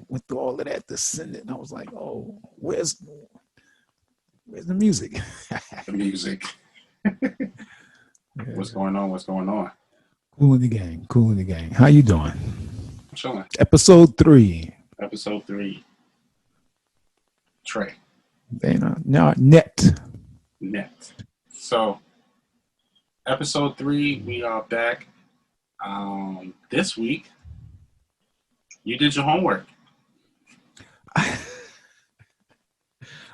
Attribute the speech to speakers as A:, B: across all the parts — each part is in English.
A: went through all of that to send it, and I was like, oh, where's the music?
B: The music. Yeah. What's going on?
A: Cool in the gang. How you doing?
B: I'm chilling.
A: Episode 3.
B: Trey.
A: No, net.
B: So, episode 3, we are back. This week, you did your homework.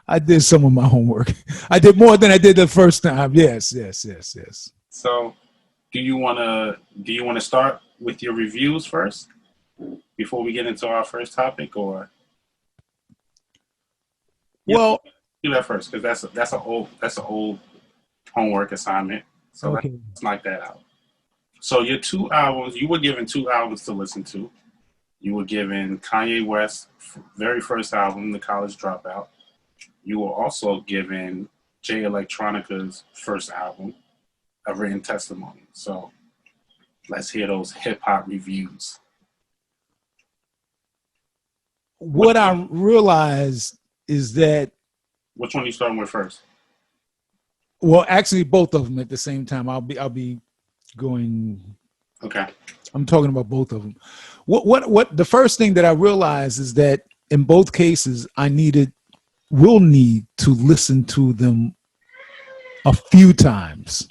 A: I did some of my homework. I did more than I did the first time. Yes.
B: So, do you want to start with your reviews first before we get into our first topic, or?
A: Well,
B: do that first because that's an old homework assignment. So okay. Let's knock that out. So your 2 albums, you were given 2 albums to listen to. You were given Kanye West's very first album, The College Dropout. You were also given Jay Electronica's first album, A Written Testimony. So let's hear those hip-hop reviews.
A: What I realized is that...
B: Which one are you starting with first?
A: Well, actually, both of them at the same time. I'll be going...
B: Okay.
A: I'm talking about both of them. What the first thing that I realized is that in both cases, will need to listen to them a few times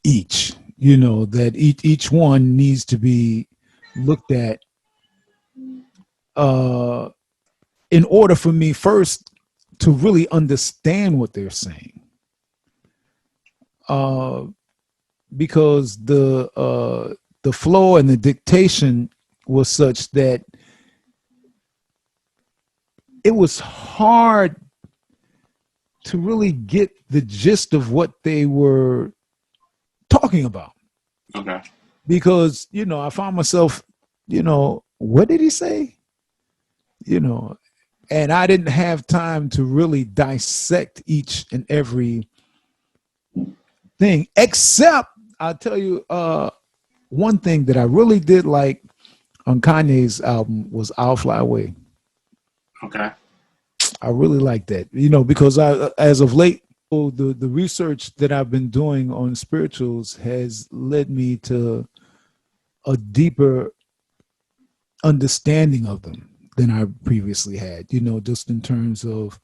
A: each. You know, that each one needs to be looked at in order for me first to really understand what they're saying. Because the flow and the dictation was such that it was hard to really get the gist of what they were talking about.
B: Okay.
A: Because, I found myself, what did he say? And I didn't have time to really dissect each and every thing, except I'll tell you one thing that I really did like on Kanye's album was I'll Fly Away.
B: Okay.
A: I really like that, because as of late, the research that I've been doing on spirituals has led me to a deeper understanding of them than I previously had, just in terms of,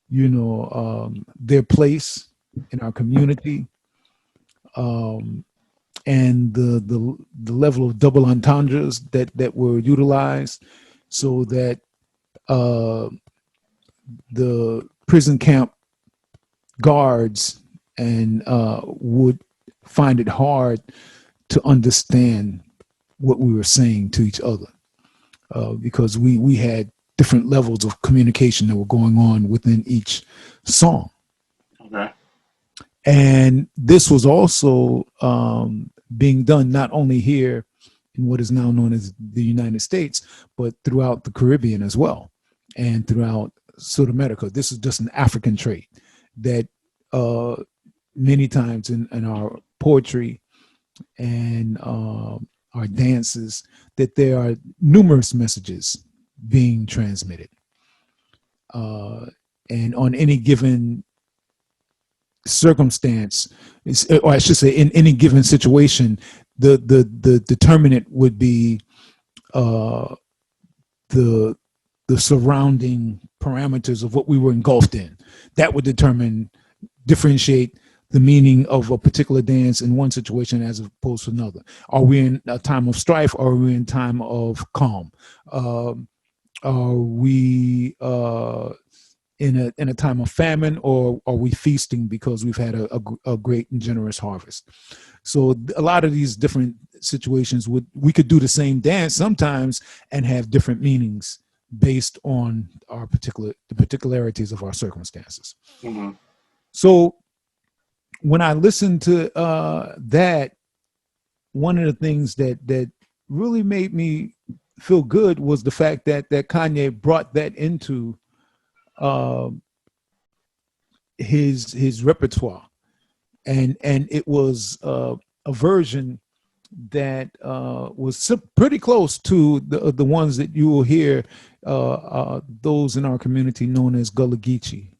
A: their place in our community, and the level of double entendres that were utilized, so that the prison camp guards would find it hard to understand what we were saying to each other, because we had different levels of communication that were going on within each song.
B: Okay.
A: And this was also being done not only here in what is now known as the United States, but throughout the Caribbean as well, and throughout South America. This is just an African trait that many times in our poetry and our dances, that there are numerous messages being transmitted. And on any given circumstance, or I should say in any given situation, the determinant would be the surrounding parameters of what we were engulfed in. That would differentiate the meaning of a particular dance in one situation as opposed to another. Are we in a time of strife, or are we in time of calm? Are we in a time of famine, or are we feasting because we've had a great and generous harvest? So a lot of these different situations we could do the same dance sometimes and have different meanings based on the particularities of our circumstances.
B: Mm-hmm.
A: So when I listened to that, one of the things that really made me feel good was the fact that Kanye brought that into his repertoire, and it was a version that was pretty close to the ones that you will hear those in our community known as Gullah Geechee,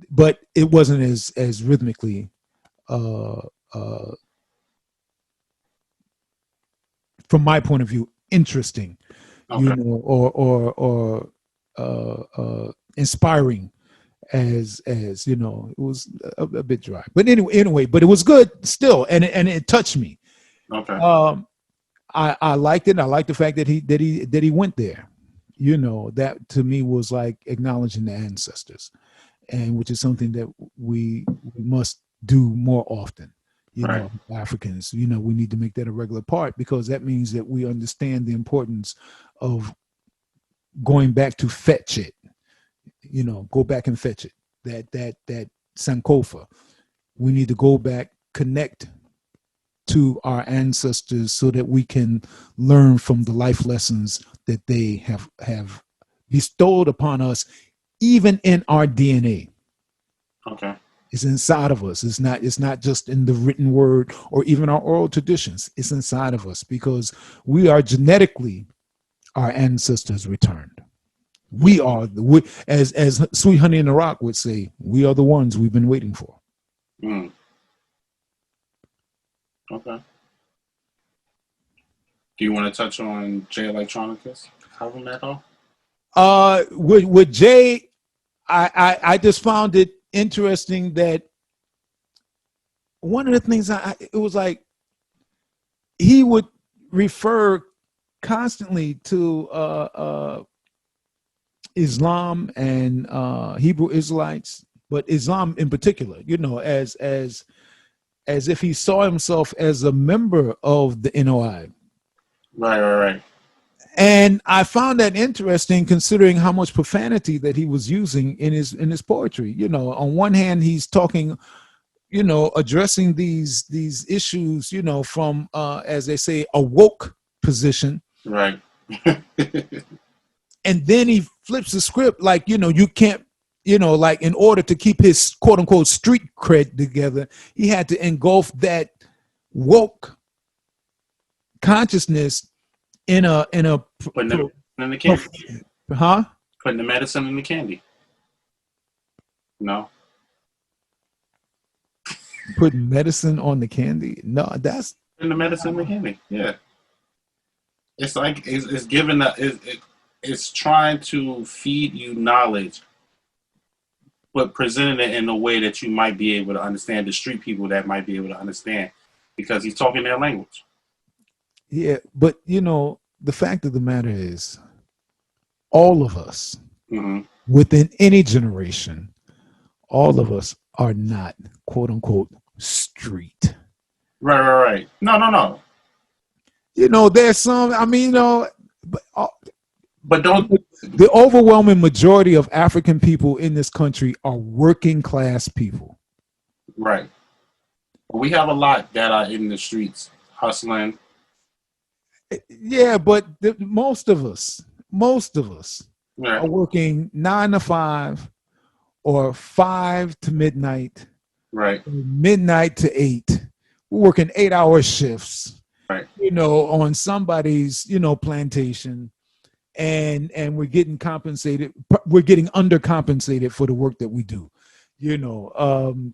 A: but it wasn't as rhythmically from my point of view interesting,
B: Okay.
A: or inspiring as it was a bit dry, but anyway, but it was good still, and it touched me.
B: Okay.
A: I liked it. I liked the fact that he went there. That to me was like acknowledging the ancestors, and which is something that we must do more often.
B: Right.
A: Africans, we need to make that a regular part, because that means that we understand the importance of going back to fetch it. Go back and fetch it. That Sankofa. We need to go back, connect to our ancestors so that we can learn from the life lessons that they have bestowed upon us, even in our DNA.
B: Okay.
A: It's inside of us. It's not just in the written word or even our oral traditions. It's inside of us, because we are genetically our ancestors returned. We are as Sweet Honey in the Rock would say, we are the ones we've been waiting for.
B: Mm. Okay. Do you want to touch on Jay Electronica's album at all?
A: With Jay, I just found it interesting that one of the things it was like he would refer constantly to Islam and Hebrew Israelites, but Islam in particular, as if he saw himself as a member of the NOI.
B: Right.
A: And I found that interesting, considering how much profanity that he was using in his poetry. On one hand, he's talking, addressing these issues, from as they say, a woke position.
B: Right.
A: And then he flips the script like, you can't, like in order to keep his quote unquote street cred together, he had to engulf that woke consciousness in a
B: putting the in the candy.
A: Huh?
B: Putting the medicine in the candy. No.
A: Putting medicine on the candy? No, that's
B: putting the medicine in the candy. Yeah. It's like it's giving it's trying to feed you knowledge, but presenting it in a way that you might be able to understand, the street people that might be able to understand, because he's talking their language.
A: Yeah, but the fact of the matter is, all of us, within any generation, all of us are not quote unquote street.
B: Right. No.
A: There's some. I mean,
B: but don't.
A: The overwhelming majority of African people in this country are working class people.
B: Right. We have a lot that are in the streets hustling.
A: Yeah, but most of us are working 9 to 5 or 5 to midnight,
B: right?
A: Midnight to 8. We're working 8-hour shifts,
B: right?
A: On somebody's, plantation, and we're getting compensated. We're getting undercompensated for the work that we do, and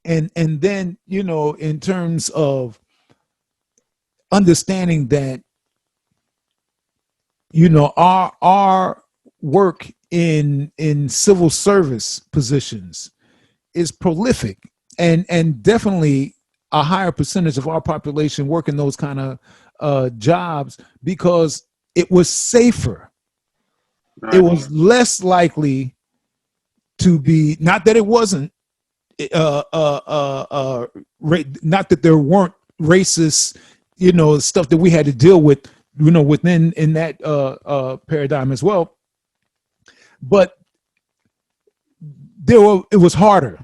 A: then in terms of understanding that our work in civil service positions is prolific, and definitely a higher percentage of our population work in those kind of jobs because it was safer. Right. It was less likely to be, not that it wasn't not that there weren't racist stuff that we had to deal with, within in that paradigm as well. But it was harder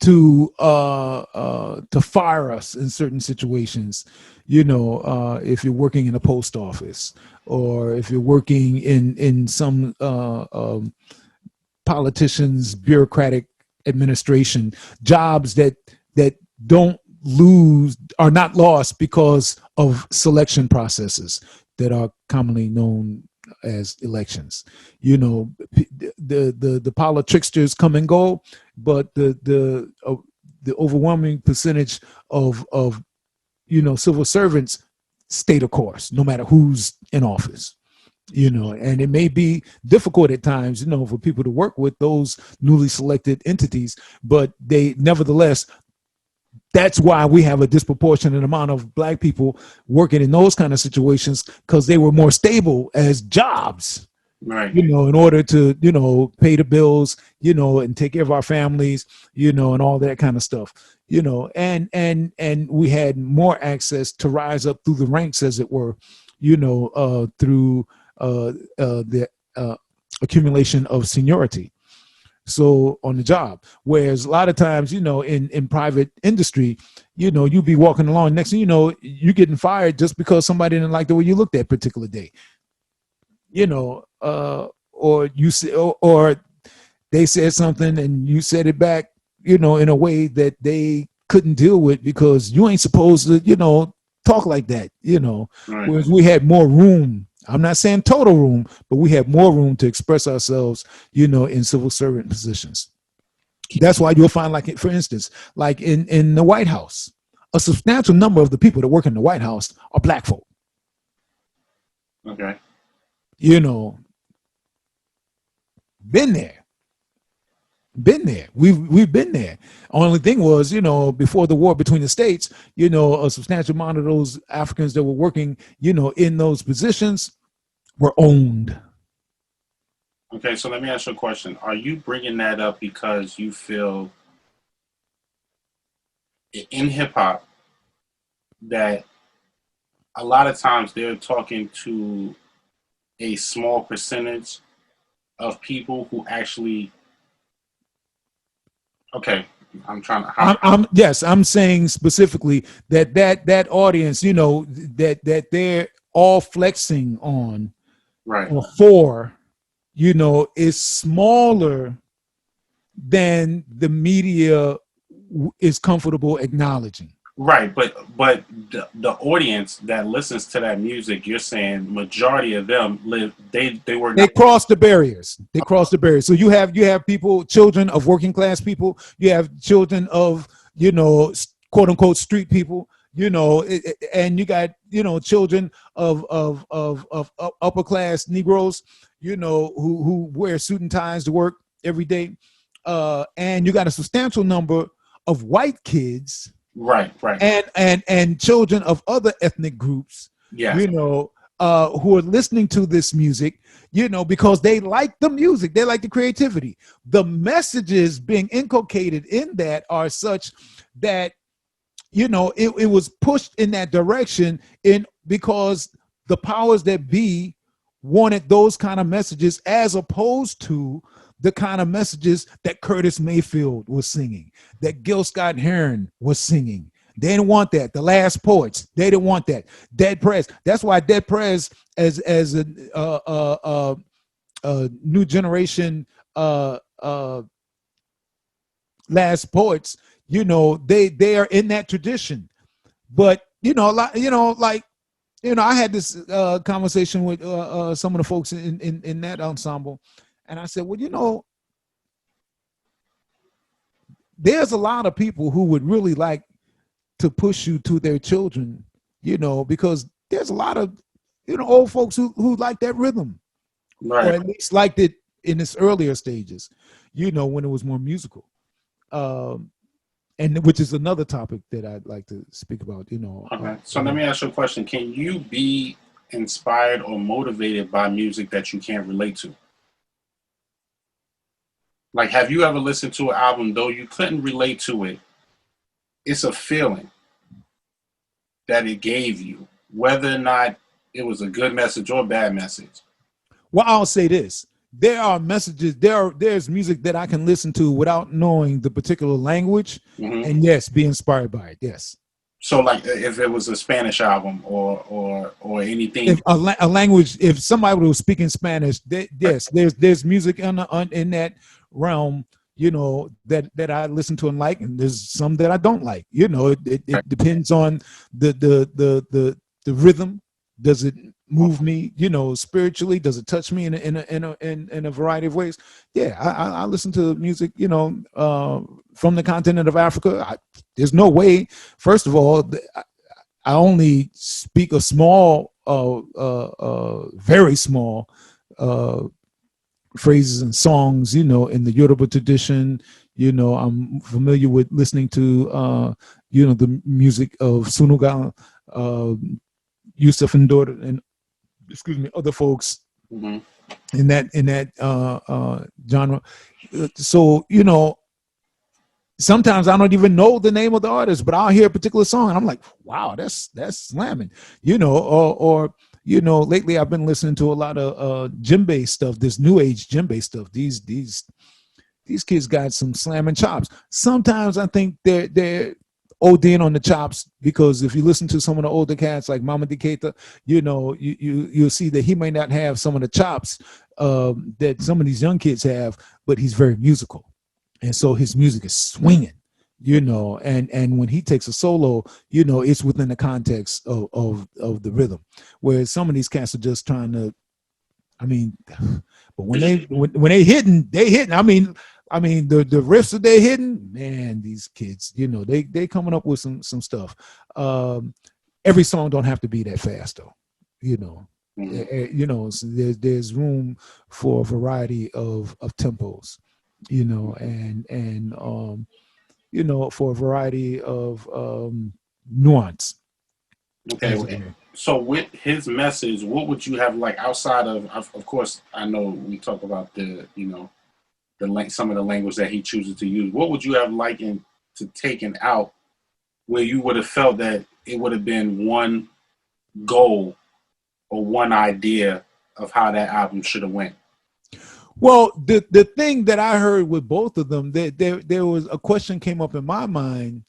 A: to fire us in certain situations. If you're working in a post office, or if you're working in some politicians' bureaucratic administration jobs that don't are not lost because of selection processes that are commonly known as elections. The politricksters come and go, but the overwhelming percentage of civil servants stay the course, no matter who's in office. And it may be difficult at times, for people to work with those newly selected entities, but they nevertheless, that's why we have a disproportionate amount of Black people working in those kind of situations, because they were more stable as jobs,
B: right?
A: In order to, pay the bills, and take care of our families, and all that kind of stuff, and we had more access to rise up through the ranks, as it were, through the accumulation of seniority. So on the job, whereas a lot of times, in private industry, you be walking along, next thing you know, you're getting fired just because somebody didn't like the way you looked that particular day, or you say, or they said something and you said it back, in a way that they couldn't deal with, because you ain't supposed to, talk like that,
B: Right.
A: Whereas we had more room. I'm not saying total room, but we have more room to express ourselves, in civil servant positions. That's why you'll find, like, for instance, like in the White House, a substantial number of the people that work in the White House are Black folk.
B: Okay.
A: Been there. We've been there. Only thing was, before the war between the states, a substantial amount of those Africans that were working, in those positions were owned.
B: Okay, so let me ask you a question. Are you bringing that up because you feel in hip hop that a lot of times they're talking to a small percentage of people who actually, okay,
A: I'm saying specifically that audience, that they're all flexing on,
B: right,
A: or for, is smaller than the media is comfortable acknowledging.
B: right. But the audience that listens to that music, you're saying majority of them they
A: crossed the barriers. So you have people, children of working class people. You have children of, quote unquote street people. And you got, children of upper class Negroes, who wear suit and ties to work every day. And you got a substantial number of white kids,
B: right,
A: and children of other ethnic groups,
B: yeah,
A: who are listening to this music, because they like the music, they like the creativity. The messages being inculcated in that are such that, it was pushed in that direction, because the powers that be wanted those kind of messages, as opposed to the kind of messages that Curtis Mayfield was singing, that Gil Scott-Heron was singing. They didn't want that. The Last Poets, they didn't want that. Dead Prez. That's why Dead Prez, as a new generation Last Poets, they are in that tradition. But I had this conversation with some of the folks in that ensemble, and I said, well, there's a lot of people who would really like to push you to their children, because there's a lot of, old folks who like that rhythm,
B: right,
A: or at least liked it in its earlier stages, when it was more musical. And which is another topic that I'd like to speak about,
B: Okay. So let me ask you a question. Can you be inspired or motivated by music that you can't relate to? Like, have you ever listened to an album, though you couldn't relate to it? It's a feeling that it gave you, whether or not it was a good message or a bad message.
A: Well, I'll say this. There are messages, there's music that I can listen to without knowing the particular language, and yes, be inspired by it. Yes.
B: So, like, if it was a Spanish album or anything,
A: if a language, if somebody was speaking Spanish, yes, there's music in that realm that I listen to and like, and there's some that I don't like. It depends on the rhythm. Does it move me? Spiritually, does it touch me in a variety of ways? Yeah, I listen to music. From the continent of Africa. There's no way. First of all, I only speak a small, very small phrases and songs, in the Yoruba tradition. I'm familiar with listening to, the music of Sunugal, Yusuf and Daughter, and other folks in that genre. So, sometimes I don't even know the name of the artist, but I'll hear a particular song and I'm like, wow, that's slamming, or lately I've been listening to a lot of djembe stuff, this new age djembe stuff. These kids got some slamming chops. Sometimes I think they're ODing on the chops, because if you listen to some of the older cats like Mama Diketa, you'll see that he may not have some of the chops that some of these young kids have, but he's very musical. And so his music is swinging, and when he takes a solo, it's within the context of the rhythm. Whereas some of these cats are just trying to, but when they hitting, they hitting. The riffs that they're hitting, man, these kids, they coming up with some stuff. Every song don't have to be that fast though, So there's room for a variety of tempos. And for a variety of nuance.
B: Okay. So with his message, what would you have like outside of course, I know we talk about the some of the language that he chooses to use. What would you have likened to taken out where you would have felt that it would have been one goal or one idea of how that album should have went?
A: Well, the thing that I heard with both of them, there was a question came up in my mind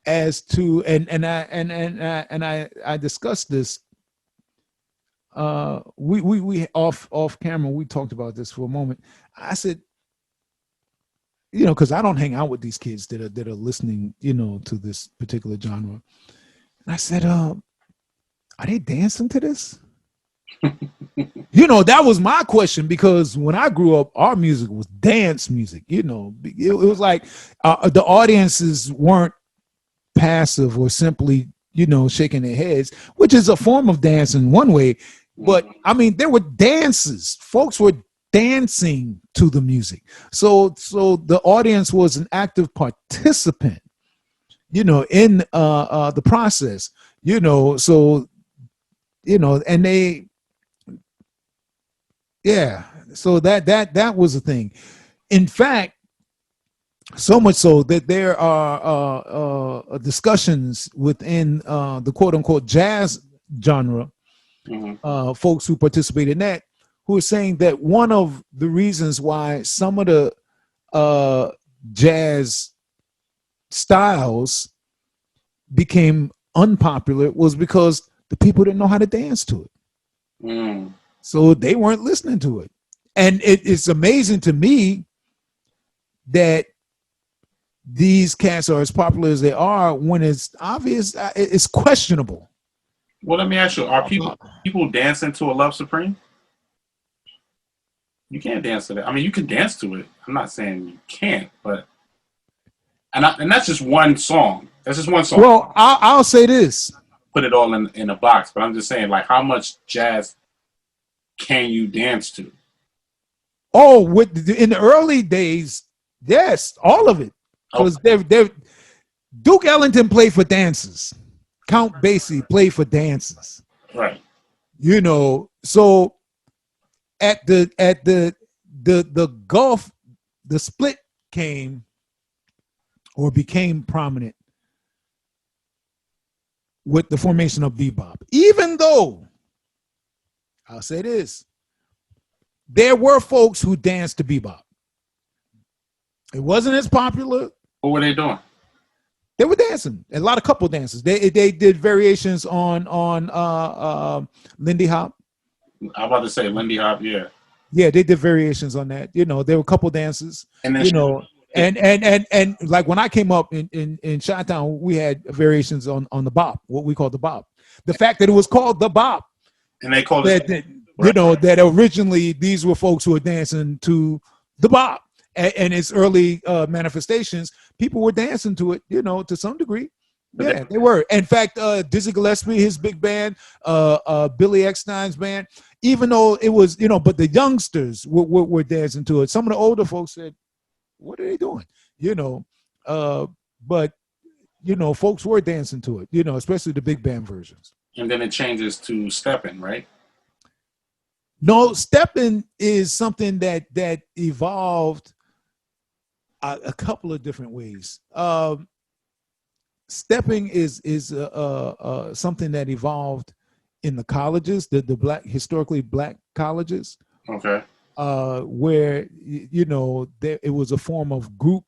A: as to, and I discussed this. We off camera, we talked about this for a moment. I said, because I don't hang out with these kids that are listening, to this particular genre. And I said, are they dancing to this? That was my question, because when I grew up, our music was dance music. It was like the audiences weren't passive or simply, shaking their heads, which is a form of dance in one way. But there were dances. Folks were dancing to the music. So the audience was an active participant, in the process. So and they. Yeah, so that was a thing. In fact, so much so that there are discussions within the quote unquote jazz genre, folks who participate in that, who are saying that one of the reasons why some of the jazz styles became unpopular was because the people didn't know how to dance to it. So they weren't listening to it. And it's amazing to me that these cats are as popular as they are when it's obvious, it's questionable.
B: Well, let me ask you, are people dancing to A Love Supreme? You can't dance to that. You can dance to it. I'm not saying you can't, but and that's just one song. That's just one song.
A: Well, I'll say this.
B: Put it all in a box, but I'm just saying, like, how much jazz can you dance to?
A: Oh, in the early days, yes, all of it. Because Duke Ellington played for dances. Count Basie played for dances.
B: Right.
A: So at the gulf, the split came or became prominent with the formation of bebop. Even though, I'll say this, there were folks who danced to bebop. It wasn't as popular.
B: What were they doing?
A: They were dancing. A lot of couple dances. They did variations on Lindy Hop.
B: I'm about to say Lindy Hop, yeah.
A: Yeah, they did variations on that. You know, there were a couple dances.
B: And then
A: You know, and like when I came up in Chi-Town, we had variations on the bop, what we call the bop. The fact that it was called the bop,
B: and they call
A: that,
B: it
A: that you know that originally these were folks who were dancing to the bop, and its early manifestations. People were dancing to it, you know, to some degree. Yeah, they were. In fact, Dizzy Gillespie, his big band, Billy Eckstine's band, even though it was, you know, but the youngsters were dancing to it. Some of the older folks said, what are they doing? You know, but, you know, folks were dancing to it, you know, especially the big band versions.
B: And then it changes to stepping, right?
A: No, stepping is something that evolved a couple of different ways. Stepping is something that evolved in the colleges, the black, historically black colleges.
B: Okay.
A: Where, you know, it was a form of group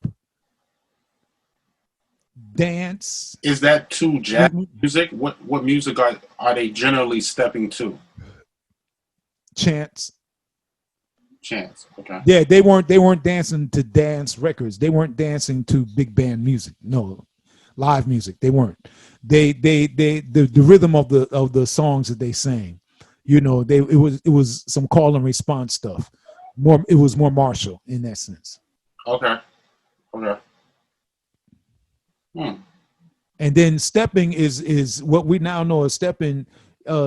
A: dance.
B: Is that to jazz music? What music are they generally stepping to?
A: Chants.
B: Okay.
A: Yeah, they weren't dancing to dance records. They weren't dancing to big band music. No, live music. They weren't. The rhythm of the songs that they sang, you know, it was some call and response stuff. It was more martial in that sense.
B: Okay.
A: And then stepping is what we now know as stepping.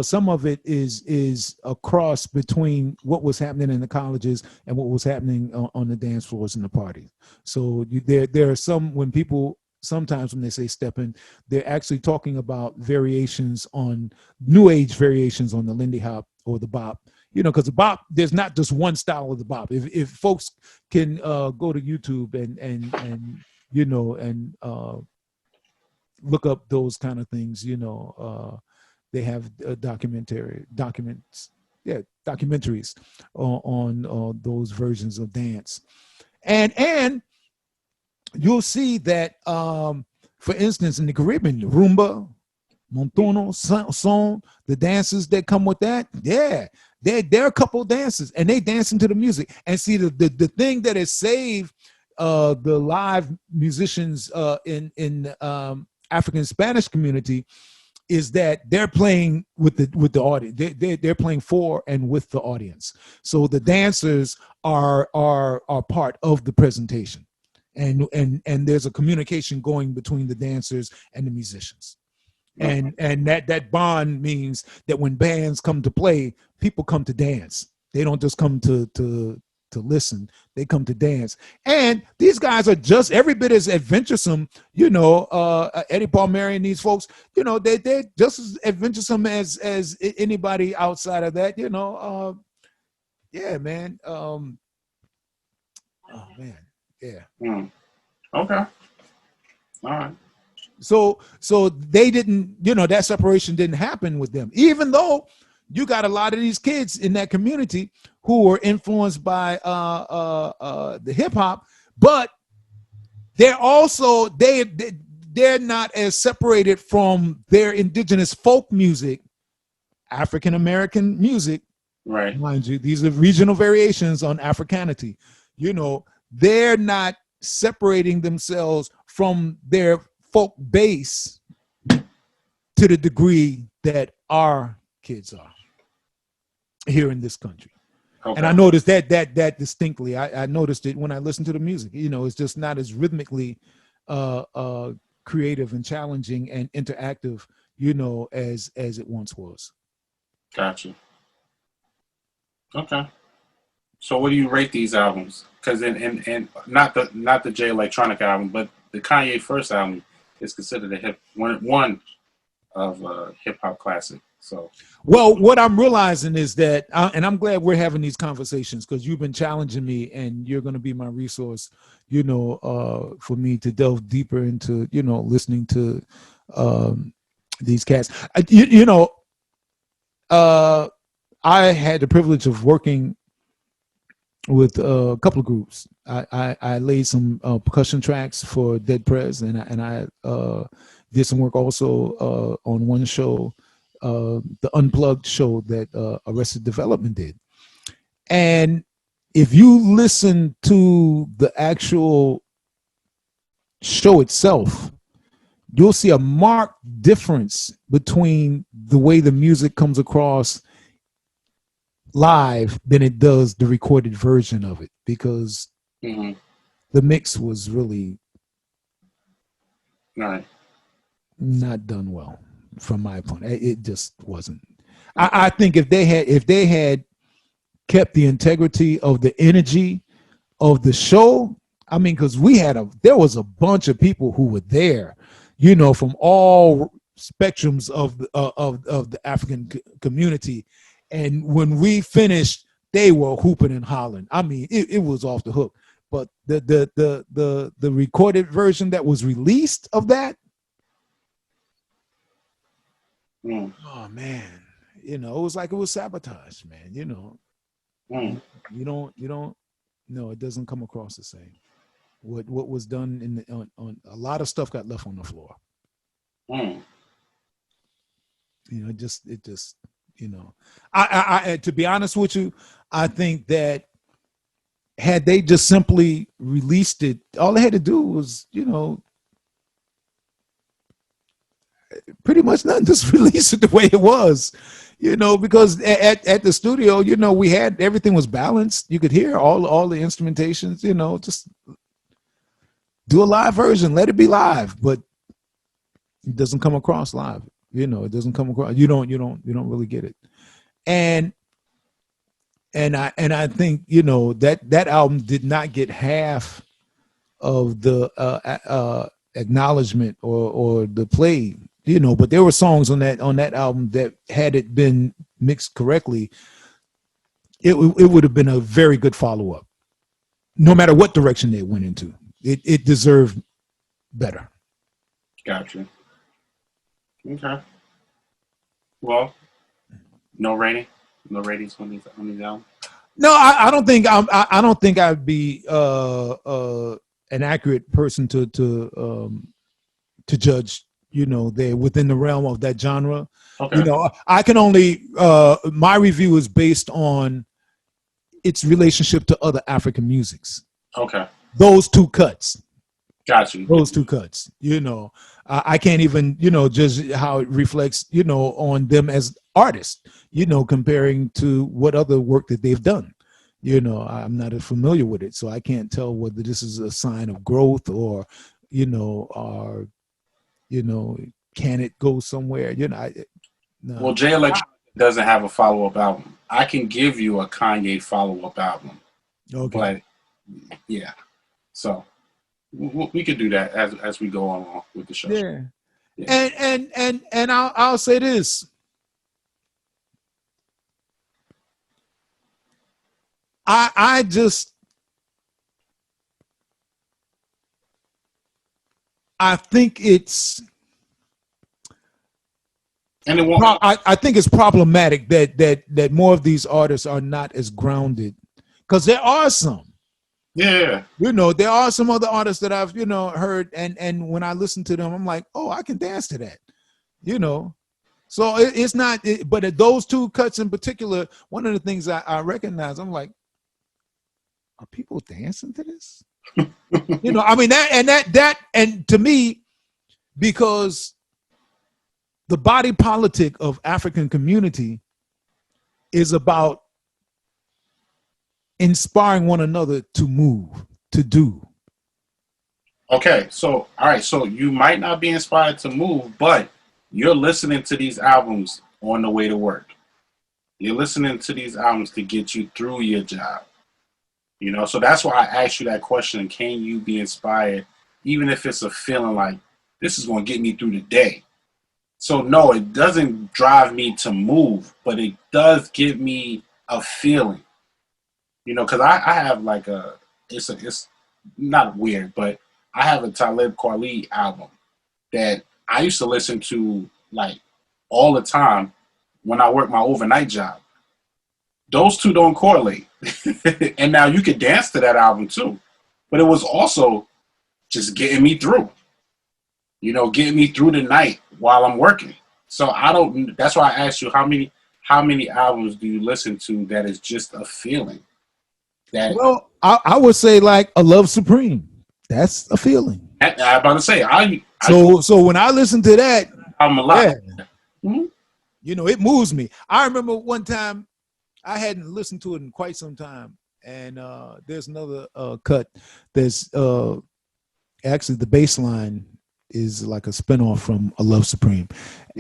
A: Some of it is a cross between what was happening in the colleges and what was happening on the dance floors and the parties. So there are some, when people sometimes when they say stepping, they're actually talking about variations on new age variations on the Lindy Hop or the bop. You know, because the bop, there's not just one style of the bop. If folks can go to YouTube and you know and look up those kind of things, you know, they have documentaries on those versions of dance, and you'll see that, for instance, in the Caribbean, rumba, montono, son, the dances that come with that, yeah, there are a couple of dances, and they dancing to the music. And see, the thing that has saved the live musicians in African Spanish community is that they're playing with the audience. They're playing for and with the audience. So the dancers are part of the presentation, and there's a communication going between the dancers and the musicians. And that bond means that when bands come to play, people come to dance. They don't just come to listen, they come to dance. And these guys are just every bit as adventuresome, you know, Eddie Palmieri and these folks, you know, they're just as adventuresome as anybody outside of that, you know. Yeah, man. Oh man, yeah.
B: Okay. All right.
A: So they didn't, you know, that separation didn't happen with them, even though you got a lot of these kids in that community who were influenced by the hip hop, but they're also they're not as separated from their indigenous folk music, African American music,
B: right?
A: Mind you, these are regional variations on Africanity. You know, they're not separating themselves from their folk base to the degree that our kids are here in this country. Okay. And I noticed that distinctly. I noticed it when I listened to the music. You know, it's just not as rhythmically creative and challenging and interactive, you know, as it once was.
B: Gotcha. Okay. So what do you rate these albums? Because and not the Jay Electronica album, but the Kanye first album is considered one of hip hop classic. So,
A: well, what I'm realizing is that, and I'm glad we're having these conversations because you've been challenging me, and you're going to be my resource, you know, for me to delve deeper into, you know, listening to these cats. You know, I had the privilege of working with a couple of groups. I laid some percussion tracks for Dead Prez, and I did some work also on one show, the Unplugged show that Arrested Development did. And if you listen to the actual show itself, you'll see a marked difference between the way the music comes across live than it does the recorded version of it, because the mix was really not done well from my point. It just wasn't. I think if they had kept the integrity of the energy of the show, I mean, because there was a bunch of people who were there, from all spectrums of the African community, and when we finished, they were hooping and hollering. I mean, it was off the hook. But the recorded version that was released of that, oh man, it was like it was sabotage, man. You don't. No, it doesn't come across the same. What was done on a lot of stuff got left on the floor. It just. I to be honest with you, I think that had they just simply released it, all they had to do was, pretty much nothing, just release it the way it was, because at the studio, we had, everything was balanced. You could hear all the instrumentations, just do a live version, let it be live, but it doesn't come across live. It doesn't come across. You don't really get it. And I think, that album did not get half of the acknowledgement or the play, but there were songs on that album that, had it been mixed correctly, it would have been a very good follow-up. No matter what direction they went into, it deserved better.
B: Gotcha. Okay. Well, no rating. No ratings on these albums.
A: No, I don't think I don't think I'd be an accurate person to judge. They're within the realm of that genre.
B: Okay.
A: I can only my review is based on its relationship to other African musics.
B: Okay.
A: Those two cuts.
B: Gotcha.
A: Those two cuts. I can't even judge how it reflects on them as artists. Comparing to what other work that they've done. I'm not as familiar with it, so I can't tell whether this is a sign of growth or can it go somewhere? No.
B: Well, Jay Electronica doesn't have a follow-up album. I can give you a Kanye follow-up album.
A: Okay.
B: But yeah, so we could do that as we go along with the show.
A: Yeah. And I'll say this. I think it's,
B: and it won't,
A: I think it's problematic that more of these artists are not as grounded, because there are some.
B: Yeah.
A: There are some other artists that I've heard, and when I listen to them, I'm like, oh, I can dance to that. So it's not. But at those two cuts in particular, one of the things I recognize, I'm like, are people dancing to this? I mean, that and to me, because the body politic of African community is about inspiring one another to move, to do.
B: Okay, so all right, so you might not be inspired to move, but you're listening to these albums on the way to work. You're listening to these albums to get you through your job. So that's why I asked you that question. Can you be inspired, even if it's a feeling like this is going to get me through the day? So no, it doesn't drive me to move, but it does give me a feeling. Because I have like it's not weird, but I have a Talib Kweli album that I used to listen to like all the time when I worked my overnight job. Those two don't correlate. And now you could dance to that album too. But it was also just getting me through. Getting me through the night while I'm working. So that's why I asked you how many albums do you listen to that is just a feeling?
A: Well, I would say like a love supreme. That's a feeling.
B: I'm about to say,
A: so when I listen to that,
B: I'm a lot.
A: yeah,
B: Mm-hmm.
A: you know, it moves me. I remember one time I hadn't listened to it in quite some time, and there's another cut. There's actually the bass line is like a spinoff from A Love Supreme,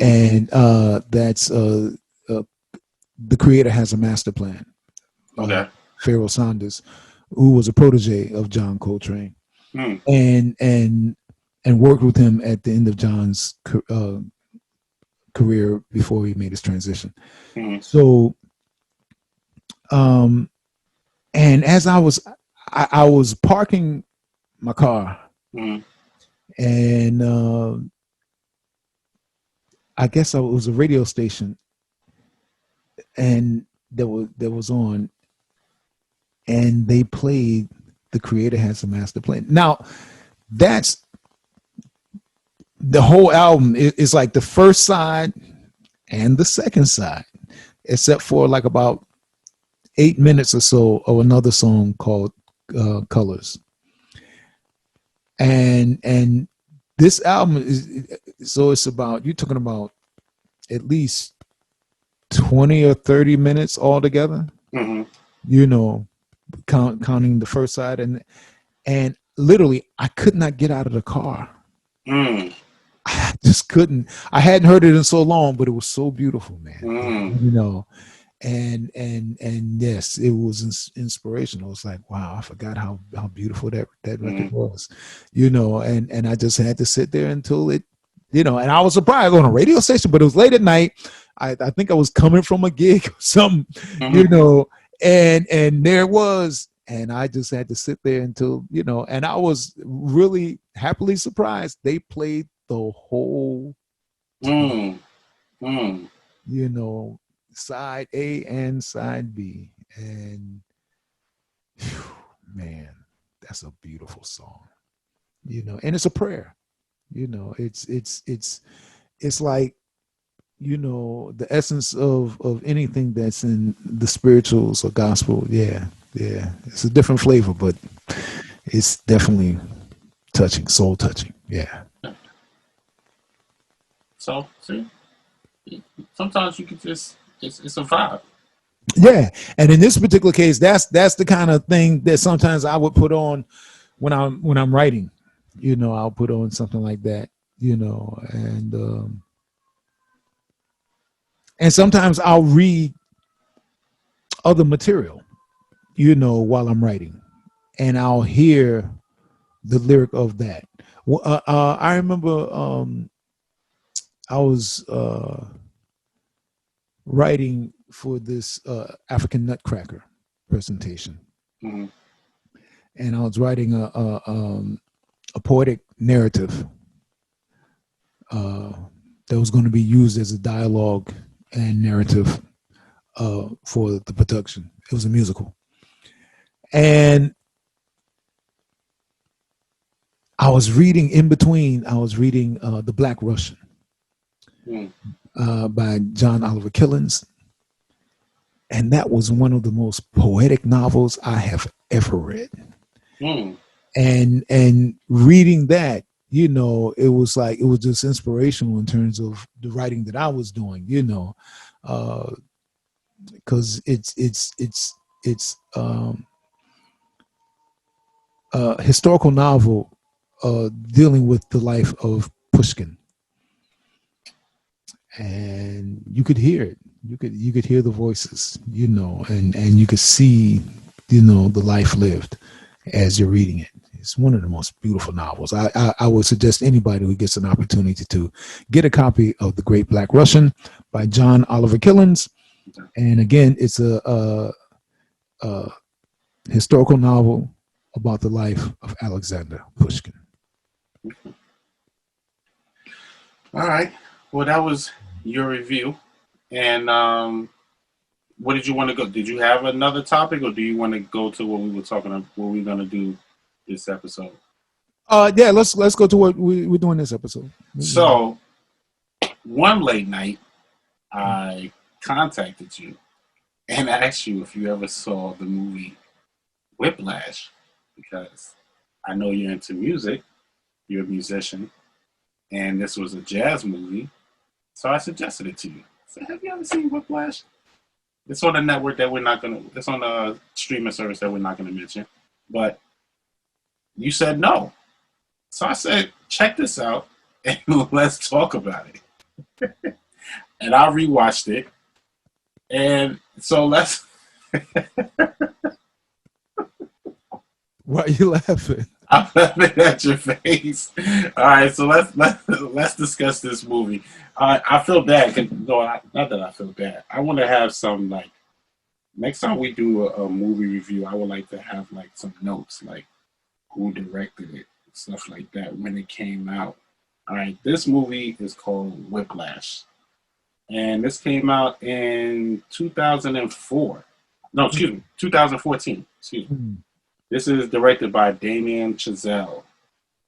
A: and that's The Creator Has a Master Plan.
B: Okay.
A: Pharoah Sanders, who was a protege of John Coltrane, and worked with him at the end of John's career before he made his transition. So, and as I was parking my car, and I guess it was a radio station, and that was on, and they played The Creator Has a Master Plan. Now, that's the whole album is like the first side and the second side, except for like about 8 minutes or so of another song called Colors. And this album is, so it's about, you're talking about at least 20 or 30 minutes altogether, you know, counting the first side, and literally I could not get out of the car. I just couldn't. I hadn't heard it in so long, but it was so beautiful, man. You know, and yes, it was inspirational. It's like, wow, I forgot how beautiful that record was, you know, and I just had to sit there until it, you know, and I was surprised on a radio station, but it was late at night. I think I was coming from a gig or something, you know, and there it was. And I just had to sit there until, you know, and I was really happily surprised. They played the whole time, you know, side A and side B. And whew, man, that's a beautiful song, you know, and it's a prayer, you know, it's like, you know, the essence of anything that's in the spirituals or gospel. Yeah. It's a different flavor, but it's definitely touching, soul touching. Yeah.
B: So, see, sometimes you can just, it's a vibe.
A: Yeah. And in this particular case, that's the kind of thing that sometimes I would put on when I'm writing, you know, I'll put on something like that, you know, and sometimes I'll read other material, you know, while I'm writing, and I'll hear the lyric of that. I remember I was writing for this African Nutcracker presentation, and I was writing a poetic narrative that was going to be used as a dialogue and narrative for the production. It was a musical. And I was reading in between, The Black Russian by John Oliver Killens. And that was one of the most poetic novels I have ever read. And reading that, you know, it was just inspirational in terms of the writing that I was doing, you know, because it's a historical novel dealing with the life of Pushkin, and you could hear it. You could hear the voices, you know, and you could see, you know, the life lived as you're reading it. It's one of the most beautiful novels. I would suggest anybody who gets an opportunity to get a copy of The Great Black Russian by John Oliver Killens. And again, it's a historical novel about the life of Alexander Pushkin.
B: All right. Well, that was your review. And what did you want to go? Did you have another topic, or do you want to go to what we were talking about, what we're going to do this episode?
A: Yeah, let's go to what we're doing this episode.
B: So, one late night, I contacted you and asked you if you ever saw the movie Whiplash because I know you're into music. You're a musician, and this was a jazz movie, so I suggested it to you. I said, "Have you ever seen Whiplash?" It's on a network that we're not gonna. It's on a streaming service that we're not gonna mention, but you said no. So I said, "Check this out, and let's talk about it." And I rewatched it, and so let's.
A: Why are you laughing?
B: I'm laughing at your face. All right, so let's discuss this movie. I feel bad. Not that I feel bad. I want to have some like next time we do a movie review. I would like to have like some notes, like who directed it, stuff like that, when it came out. All right, this movie is called Whiplash, and this came out in 2004. No, excuse me, 2014. Excuse me. This is directed by Damien Chazelle,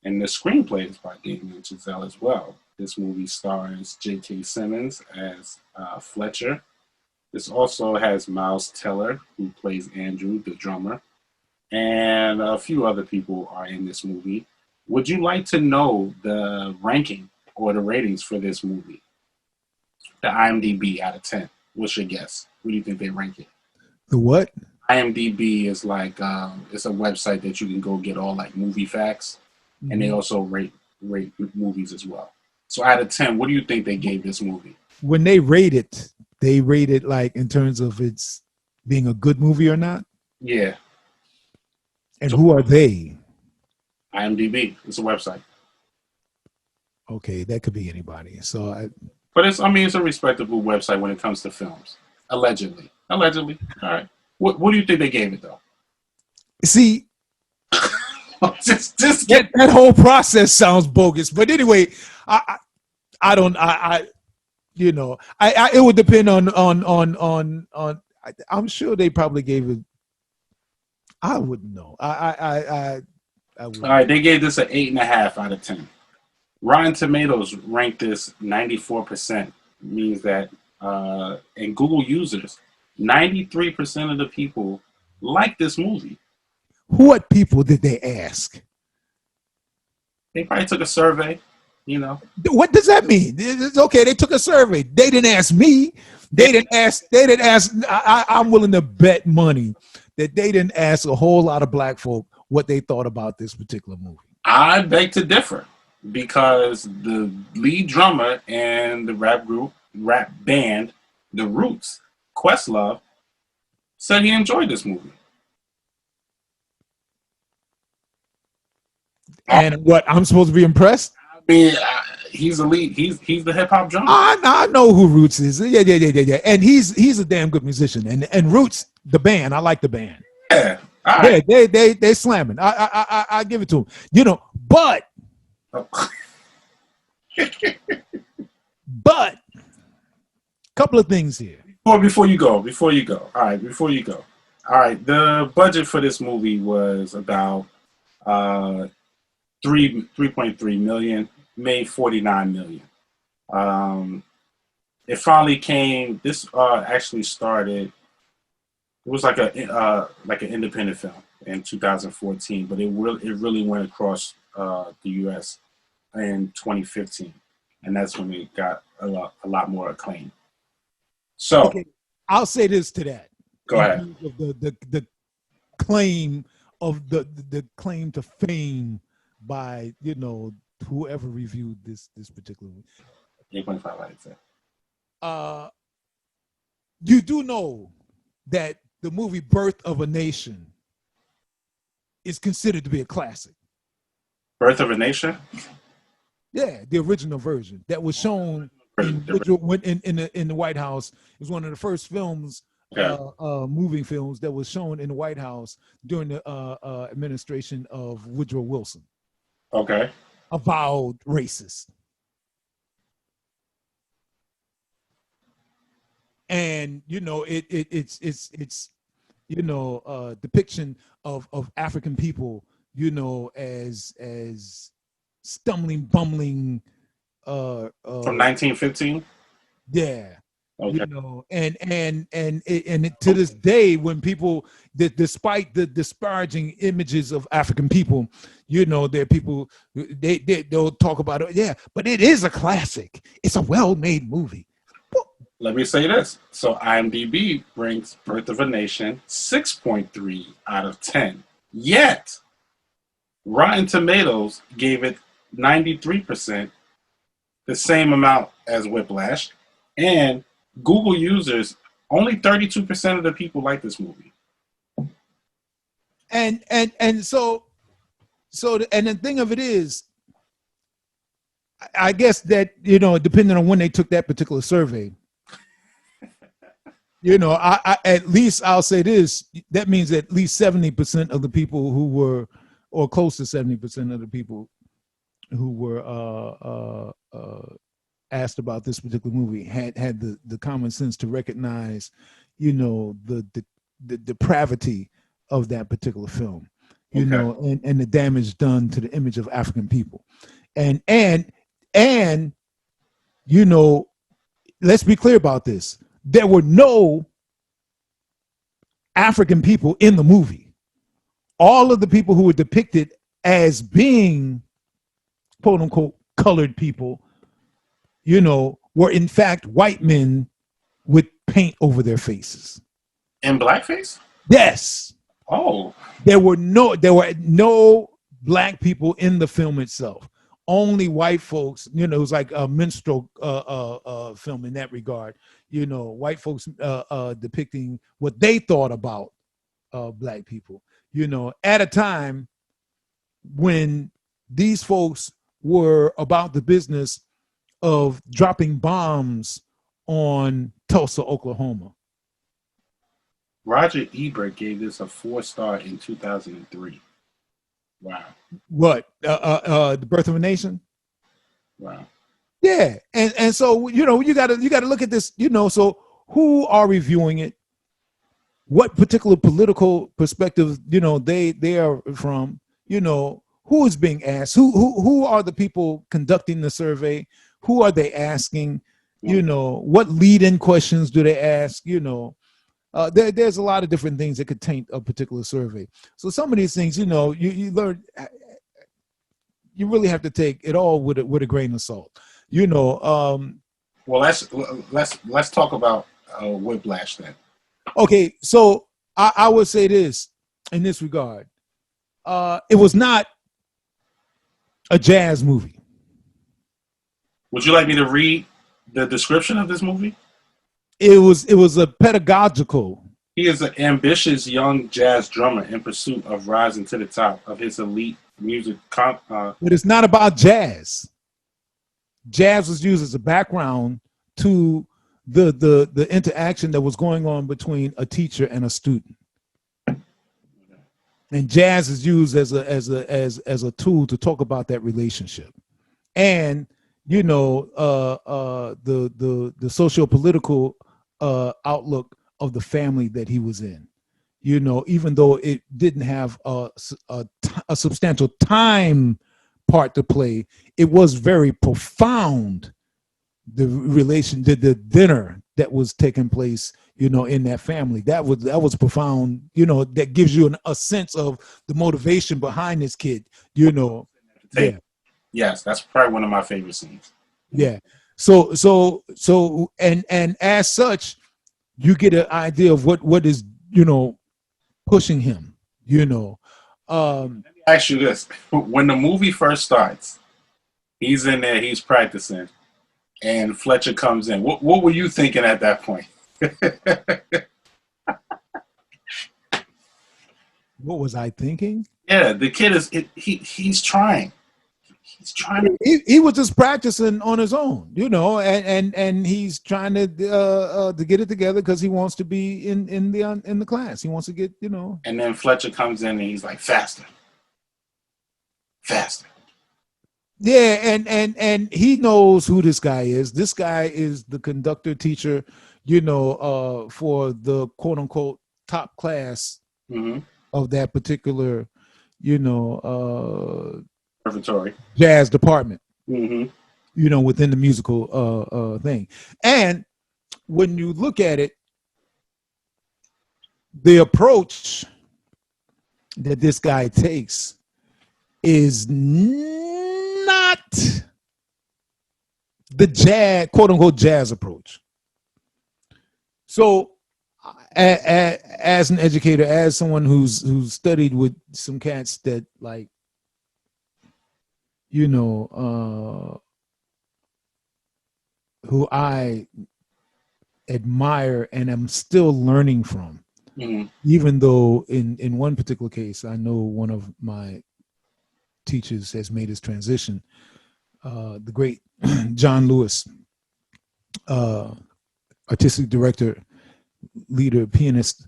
B: and the screenplay is by Damien Chazelle as well. This movie stars J.K. Simmons as Fletcher. This also has Miles Teller, who plays Andrew, the drummer, and a few other people are in this movie. Would you like to know the ranking or the ratings for this movie? The IMDb out of 10. What's your guess? What do you think they rank it?
A: The what?
B: IMDb is like it's a website that you can go get all like movie facts, and they also rate movies as well. So out of 10, what do you think they gave this movie?
A: When they rate it like in terms of its being a good movie or not?
B: Yeah.
A: And who are they?
B: IMDb. It's a website.
A: Okay, that could be anybody.
B: But it's a respectable website when it comes to films. Allegedly. All right. What do you think they gave it though?
A: See,
B: just
A: that whole process sounds bogus. But anyway, I don't it would depend on I'm sure they probably gave it. I wouldn't know. I wouldn't.
B: All right, they gave this an 8.5 out of 10. Rotten Tomatoes ranked this 94%. Means that and Google users, 93% of the people like this movie.
A: What people did they ask?
B: They probably took a survey, you know.
A: What does that mean? It's okay, they took a survey. They didn't ask me. They didn't ask. I'm willing to bet money that they didn't ask a whole lot of black folk what they thought about this particular movie.
B: I beg to differ because the lead drummer and the rap band, The Roots, Questlove, said he enjoyed this movie.
A: And what, I'm supposed to be impressed?
B: I mean, he's the lead. He's the hip hop drummer.
A: I know who Roots is. Yeah. And he's a damn good musician. And Roots, the band, I like the band.
B: Yeah. All right.
A: Yeah, they slamming. I give it to them. But couple of things here.
B: Before you go. All right, before you go. All right, the budget for this movie was about 3.3 million, made 49 million. It finally came. This actually started. It was like an independent film in 2014, but it really went across the U.S. in 2015, and that's when it got a lot more acclaim. So
A: okay, I'll say this to that.
B: Go ahead.
A: The claim of the claim to fame by whoever reviewed this particular movie.
B: 8.5 out of 10.
A: You do know that the movie Birth of a Nation is considered to be a classic.
B: Birth of a Nation?
A: Yeah, the original version that was shown in the White House. It was one of the first films, moving films that was shown in the White House during the administration of Woodrow Wilson.
B: Okay.
A: Avowed racist. And it's depiction of African people, as stumbling, bumbling.
B: From 1915.
A: Yeah,
B: Okay.
A: You know, and to this day, when people, despite the disparaging images of African people, you know, there are people they'll talk about it. Yeah, but it is a classic. It's a well-made movie.
B: Let me say this. So IMDb ranks Birth of a Nation 6.3 out of 10. Yet, Rotten Tomatoes gave it 93%, the same amount as Whiplash, and Google users, only 32% of the people like this movie.
A: And so the thing of it is, I guess that, you know, depending on when they took that particular survey, you know, I at least I'll say this, that means at least 70% of the people who were, or close to 70% of the people who were asked about this particular movie had the common sense to recognize, you know, the depravity of that particular film, you know, and the damage done to the image of African people. And you know, let's be clear about this. There were no African people in the movie. All of the people who were depicted as being quote unquote colored people, you know, were in fact white men with paint over their faces.
B: In blackface?
A: Yes.
B: Oh.
A: There were no black people in the film itself. Only white folks, you know, it was like a minstrel film in that regard. You know, white folks depicting what they thought about black people, you know, at a time when these folks were about the business of dropping bombs on Tulsa, Oklahoma.
B: Roger Ebert gave this a 4-star in 2003. Wow.
A: What? The Birth of a Nation?
B: Wow.
A: Yeah. And so, you know, you gotta look at this, you know, so who are reviewing it? What particular political perspective, you know, they are from, you know, who is being asked? Who are the people conducting the survey? Who are they asking? You know, what lead-in questions do they ask? You know, there's a lot of different things that could taint a particular survey. So some of these things, you know, you learn, you really have to take it all with a grain of salt. You know.
B: Well, let's talk about Whiplash then.
A: Okay, so I would say this in this regard. It was not a jazz movie.
B: Would you like me to read the description of this movie?
A: It was a pedagogical.
B: He is an ambitious young jazz drummer in pursuit of rising to the top of his elite music.
A: But it's not about jazz. Jazz was used as a background to the interaction that was going on between a teacher and a student. And jazz is used as a tool to talk about that relationship. And you know, the socio-political outlook of the family that he was in. You know, even though it didn't have a substantial time part to play, it was very profound. The relation, the dinner that was taking place, you know, in that family, that was profound. You know, that gives you a sense of the motivation behind this kid. You know, yeah.
B: Yes, that's probably one of my favorite scenes.
A: Yeah. So and as such, you get an idea of what is, you know, pushing him, you know.
B: Let me ask you this. When the movie first starts, he's in there, he's practicing, and Fletcher comes in. What were you thinking at that point?
A: What was I thinking?
B: Yeah, the kid he's trying. He's trying to.
A: He was just practicing on his own, you know, and he's trying to get it together because he wants to be in the class. He wants to get, you know.
B: And then Fletcher comes in and he's like, faster.
A: Yeah, and he knows who this guy is. This guy is the conductor teacher, you know, for the quote unquote top class of that particular, you know, jazz department, you know, within the musical thing. And when you look at it, the approach that this guy takes is not the jazz, quote unquote, jazz approach. So, as an educator, as someone who's studied with some cats that, like, you know, who I admire and am still learning from, even though in one particular case, I know one of my teachers has made his transition, the great John Lewis, artistic director, leader, pianist,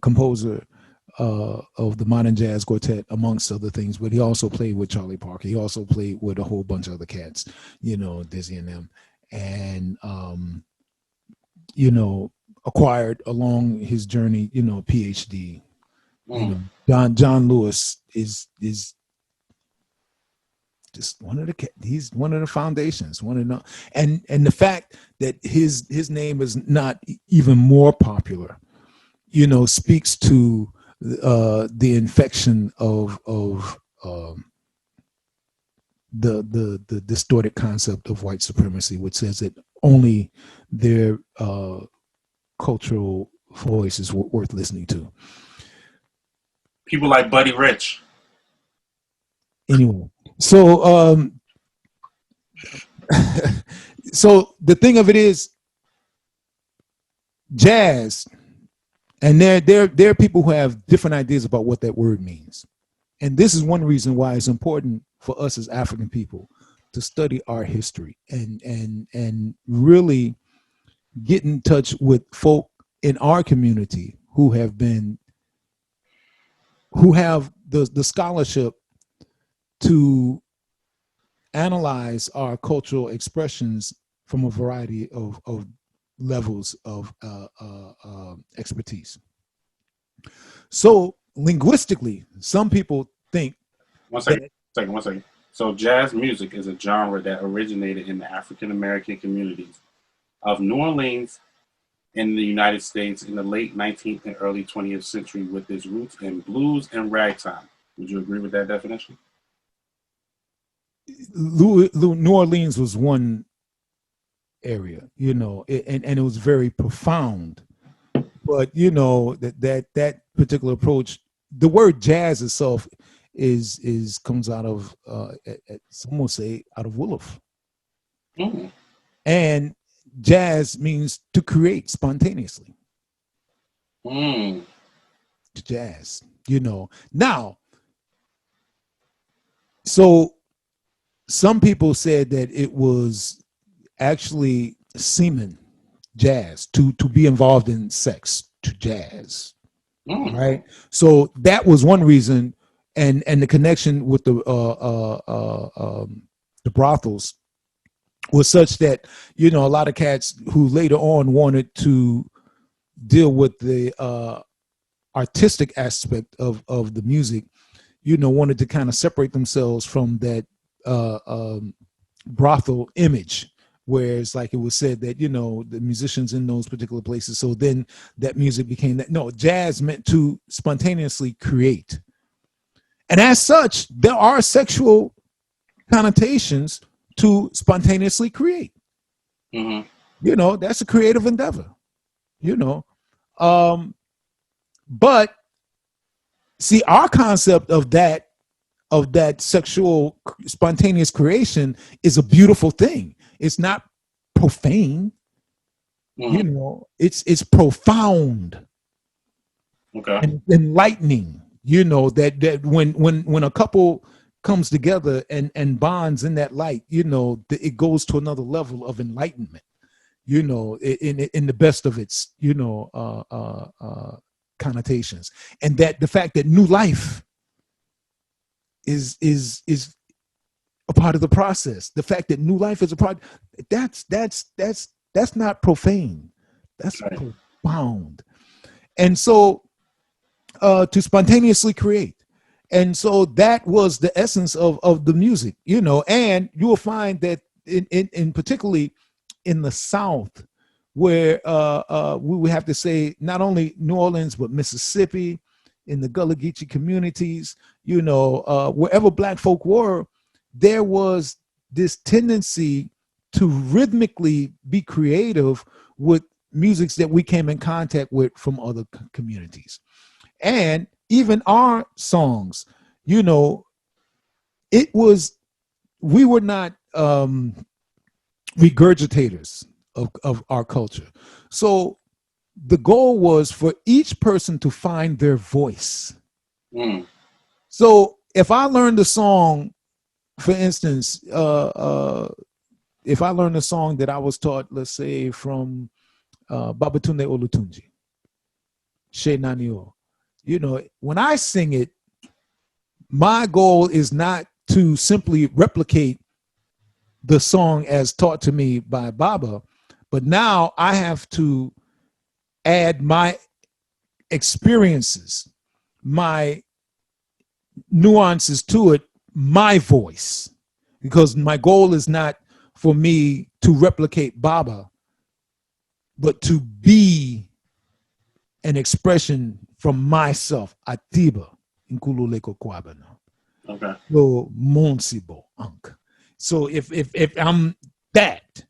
A: composer of the modern jazz quartet, amongst other things. But he also played with Charlie Parker. He also played with a whole bunch of other cats, you know, Dizzy and them, and you know, acquired along his journey, you know, PhD. You know, John Lewis is just he's one of the foundations, and the fact that his name is not even more popular, you know, speaks to the infection of the distorted concept of white supremacy, which says that only their cultural voice is worth listening to.
B: People like Buddy Rich.
A: Anyway, so so the thing of it is, jazz, and there are people who have different ideas about what that word means, and this is one reason why it's important for us as African people to study our history and really get in touch with folk in our community who have the scholarship to analyze our cultural expressions from a variety of levels of expertise. So linguistically, some people think.
B: One second. So jazz music is a genre that originated in the African American communities of New Orleans in the United States in the late 19th and early 20th century, with its roots in blues and ragtime. Would you agree with that definition?
A: New Orleans was one area, you know, and it was very profound. But you know that particular approach, the word jazz itself comes out of some will say out of Wolof, and jazz means to create spontaneously. Jazz, you know. Now, so some people said that it was actually semen, jazz, to be involved in sex, to jazz, right? So that was one reason, and the connection with the brothels was such that, you know, a lot of cats who later on wanted to deal with the artistic aspect of the music, you know, wanted to kind of separate themselves from that brothel image, where it's like it was said that, you know, the musicians in those particular places. So then that music became that. No, jazz meant to spontaneously create. And as such, there are sexual connotations to spontaneously create. You know, that's a creative endeavor, you know. But see, our concept of that sexual spontaneous creation is a beautiful thing. It's not profane, you know, it's profound, and enlightening, you know, that when a couple comes together and bonds in that light, you know, it goes to another level of enlightenment, you know, in the best of its, you know, connotations. And that the fact that new life is a part of the process, the fact that new life is a part, that's not profane, that's profound. And so to spontaneously create. And so that was the essence of the music, you know. And you will find that in particularly in the South, where we would have to say not only New Orleans, but Mississippi, in the Gullah Geechee communities, wherever Black folk were, there was this tendency to rhythmically be creative with musics that we came in contact with from other communities. And even our songs, we were not regurgitators of our culture. So the goal was for each person to find their voice. So if I learned a song, for instance, if I learned a song that I was taught, let's say from Babatunde Olutunji, She Nanio, when I sing it, my goal is not to simply replicate the song as taught to me by Baba, but now I have to add my experiences, my nuances to it, my voice, because my goal is not for me to replicate Baba, but to be an expression from myself. Atiba inkululeko kwabana.
B: Okay.
A: So monsibo unk. So if I'm that,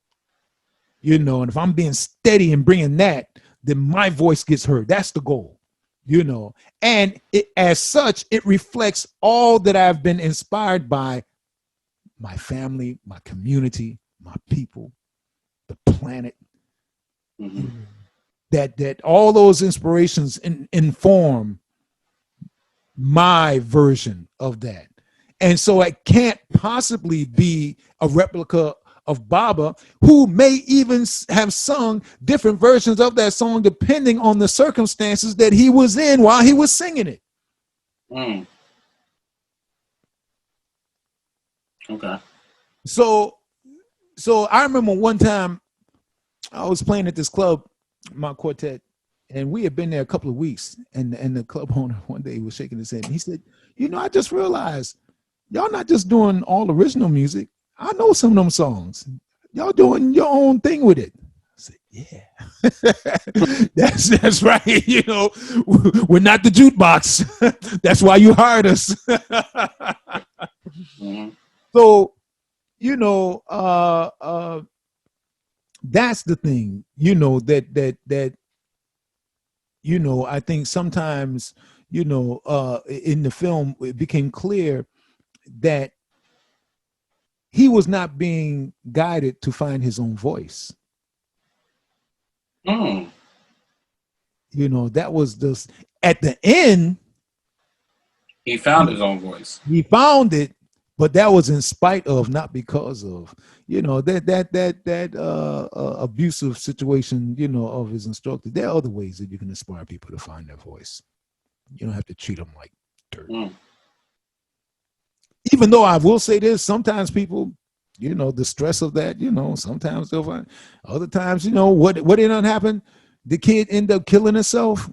A: and if I'm being steady and bringing that, then my voice gets heard. That's the goal, and as such, it reflects all that I've been inspired by: my family, my community, my people, the planet.
B: Mm-hmm.
A: That all those inspirations inform my version of that. And so it can't possibly be a replica of Baba, who may even have sung different versions of that song depending on the circumstances that he was in while he was singing it.
B: Okay. So
A: I remember one time I was playing at this club, my quartet, and we had been there a couple of weeks, and the club owner one day was shaking his head and he said, I just realized y'all not just doing all original music. I know some of them songs. Y'all doing your own thing with it. I said, yeah, that's right. We're not the jukebox. That's why you hired us.
B: Mm-hmm.
A: So, that's the thing, that I think sometimes, in the film, it became clear that he was not being guided to find his own voice. That was just at the end.
B: He found his own voice.
A: He found it, but that was in spite of, not because of, that abusive situation, of his instructor. There are other ways that you can inspire people to find their voice. You don't have to treat them like dirt. Even though I will say this, sometimes people, the stress of that, sometimes they'll find, other times, what didn't happen? The kid end up killing himself.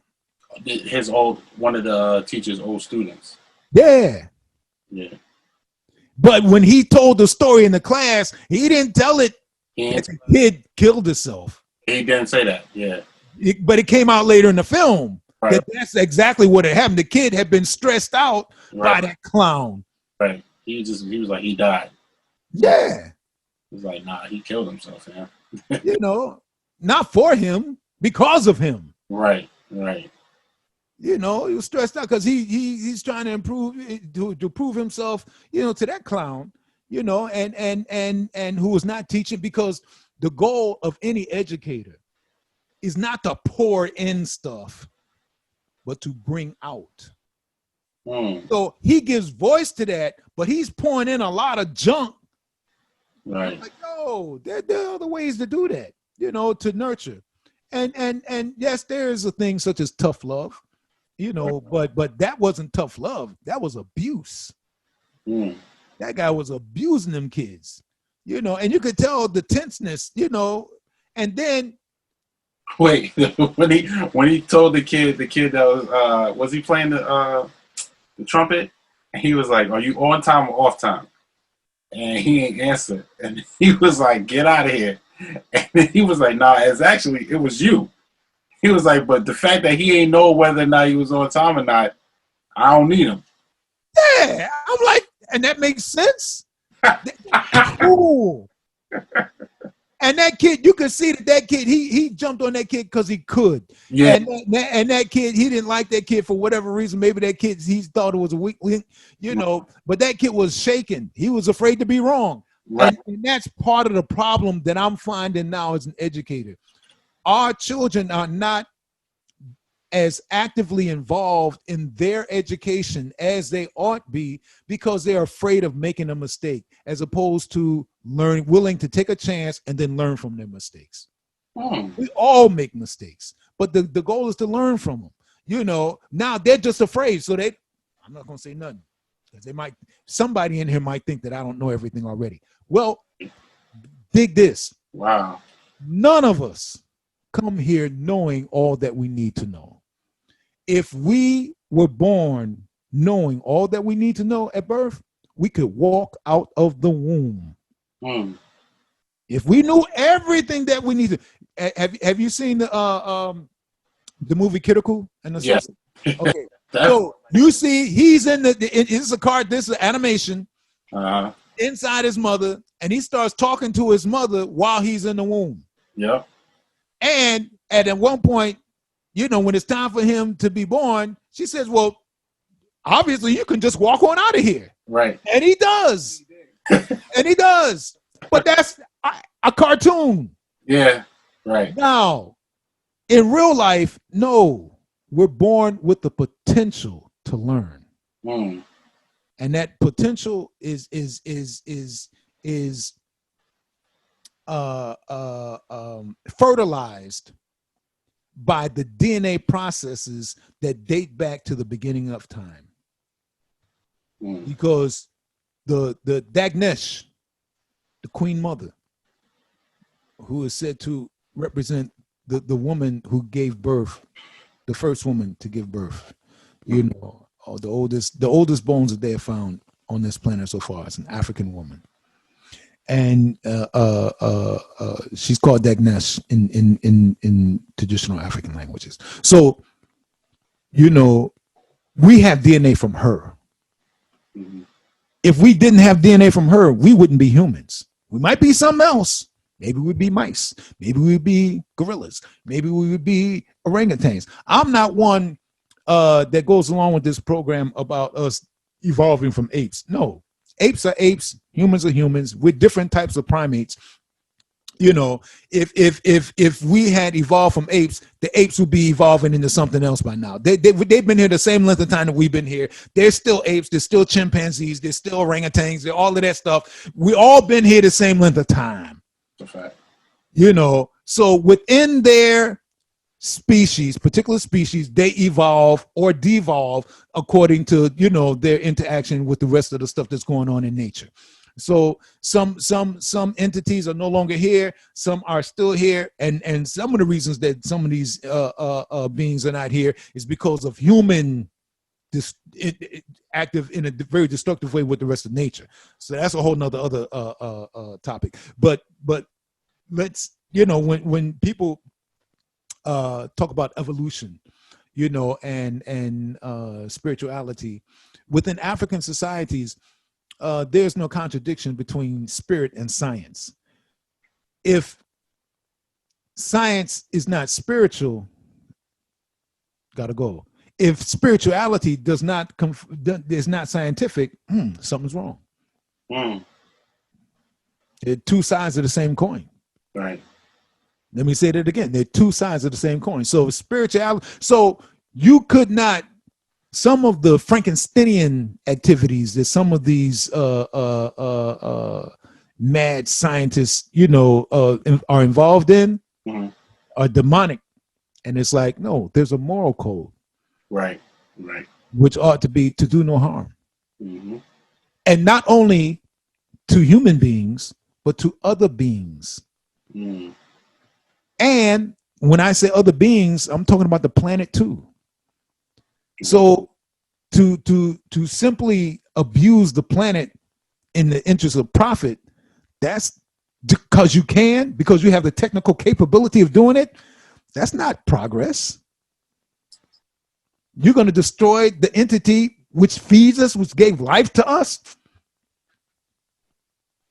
B: One of the teacher's old students.
A: Yeah.
B: Yeah.
A: But when he told the story in the class, he didn't tell it that the kid killed himself.
B: He didn't say that, yeah.
A: But it came out later in the film,
B: right.
A: That's exactly what had happened. The kid had been stressed out by that clown.
B: Right. He was like, he died.
A: Yeah.
B: He was like, nah, he killed himself, man.
A: Not for him, because of him.
B: Right.
A: He was stressed out because he's trying to improve, to prove himself, to that clown, and who was not teaching, because the goal of any educator is not to pour in stuff, but to bring out. So he gives voice to that, but he's pouring in a lot of junk.
B: Right.
A: Like, there are other ways to do that, to nurture. And yes, there is a thing such as tough love. But that wasn't tough love. That was abuse. That guy was abusing them kids, and you could tell the tenseness, and then.
B: Wait, when he told the kid that was he playing the trumpet? And he was like, are you on time or off time? And he ain't answered. And he was like, get out of here. And then he was like, nah, it was you. He was like, but the fact that he ain't know whether or not he was on time or not, I don't need him.
A: Yeah, I'm like, and that makes sense. Cool. And that kid, you could see that kid, he jumped on that kid because he could.
B: Yeah.
A: And that kid, he didn't like that kid for whatever reason. Maybe that kid, he thought it was a weak link, but that kid was shaken. He was afraid to be wrong. Right. And that's part of the problem that I'm finding now as an educator. Our children are not as actively involved in their education as they ought be because they're afraid of making a mistake, as opposed to willing to take a chance and then learn from their mistakes. We all make mistakes, but the goal is to learn from them. Now they're just afraid. So I'm not going to say nothing because somebody in here might think that I don't know everything already. Well, dig this.
B: Wow.
A: None of us come here knowing all that we need to know. If we were born knowing all that we need to know at birth, we could walk out of the womb. If we knew everything that we need to, have you seen the movie Kirikou and the
B: Yes.
A: Okay. So you see, he's in this is a card. This is animation inside his mother, and he starts talking to his mother while he's in the womb.
B: Yep.
A: And at one point, when it's time for him to be born, she says, well, obviously you can just walk on out of here.
B: Right.
A: And he does. And he does. But that's a cartoon.
B: Yeah. Right.
A: Now, in real life, no, we're born with the potential to learn. And that potential is fertilized by the DNA processes that date back to the beginning of time. Because the Dagnesh, the Queen Mother, who is said to represent the woman who gave birth, the first woman to give birth, the oldest bones that they have found on this planet so far is an African woman. And she's called Dagnesh in traditional African languages. So, we have DNA from her. If we didn't have DNA from her, we wouldn't be humans. We might be something else. Maybe we'd be mice. Maybe we'd be gorillas. Maybe we would be orangutans. I'm not one that goes along with this program about us evolving from apes. No. Apes are apes, humans are humans. We're different types of primates. If we had evolved from apes, the apes would be evolving into something else by now. They've been here the same length of time that we've been here. They're still apes. They're still chimpanzees. They're still orangutans. They're all of that stuff. We all been here the same length of time.
B: That's right.
A: So within their species, particular species, they evolve or devolve according to their interaction with the rest of the stuff that's going on in nature. So some entities are no longer here, some are still here, and some of the reasons that some of these beings are not here is because of human active in a very destructive way with the rest of nature. So that's a whole nother topic. But let's when people talk about evolution, and spirituality within African societies, there's no contradiction between spirit and science. If science is not spiritual, gotta go. If spirituality is not scientific, something's wrong. They're two sides of the same coin.
B: Right.
A: Let me say that again. They're two sides of the same coin. So spirituality. So you could not. Some of the Frankensteinian activities that some of these mad scientists, are involved in, are demonic, and it's like, no, there's a moral code,
B: right,
A: which ought to be to do no harm, and not only to human beings but to other beings. And when I say other beings, I'm talking about the planet too. So to simply abuse the planet in the interest of profit, that's because you can, because you have the technical capability of doing it, that's not progress. You're going to destroy the entity which feeds us, which gave life to us.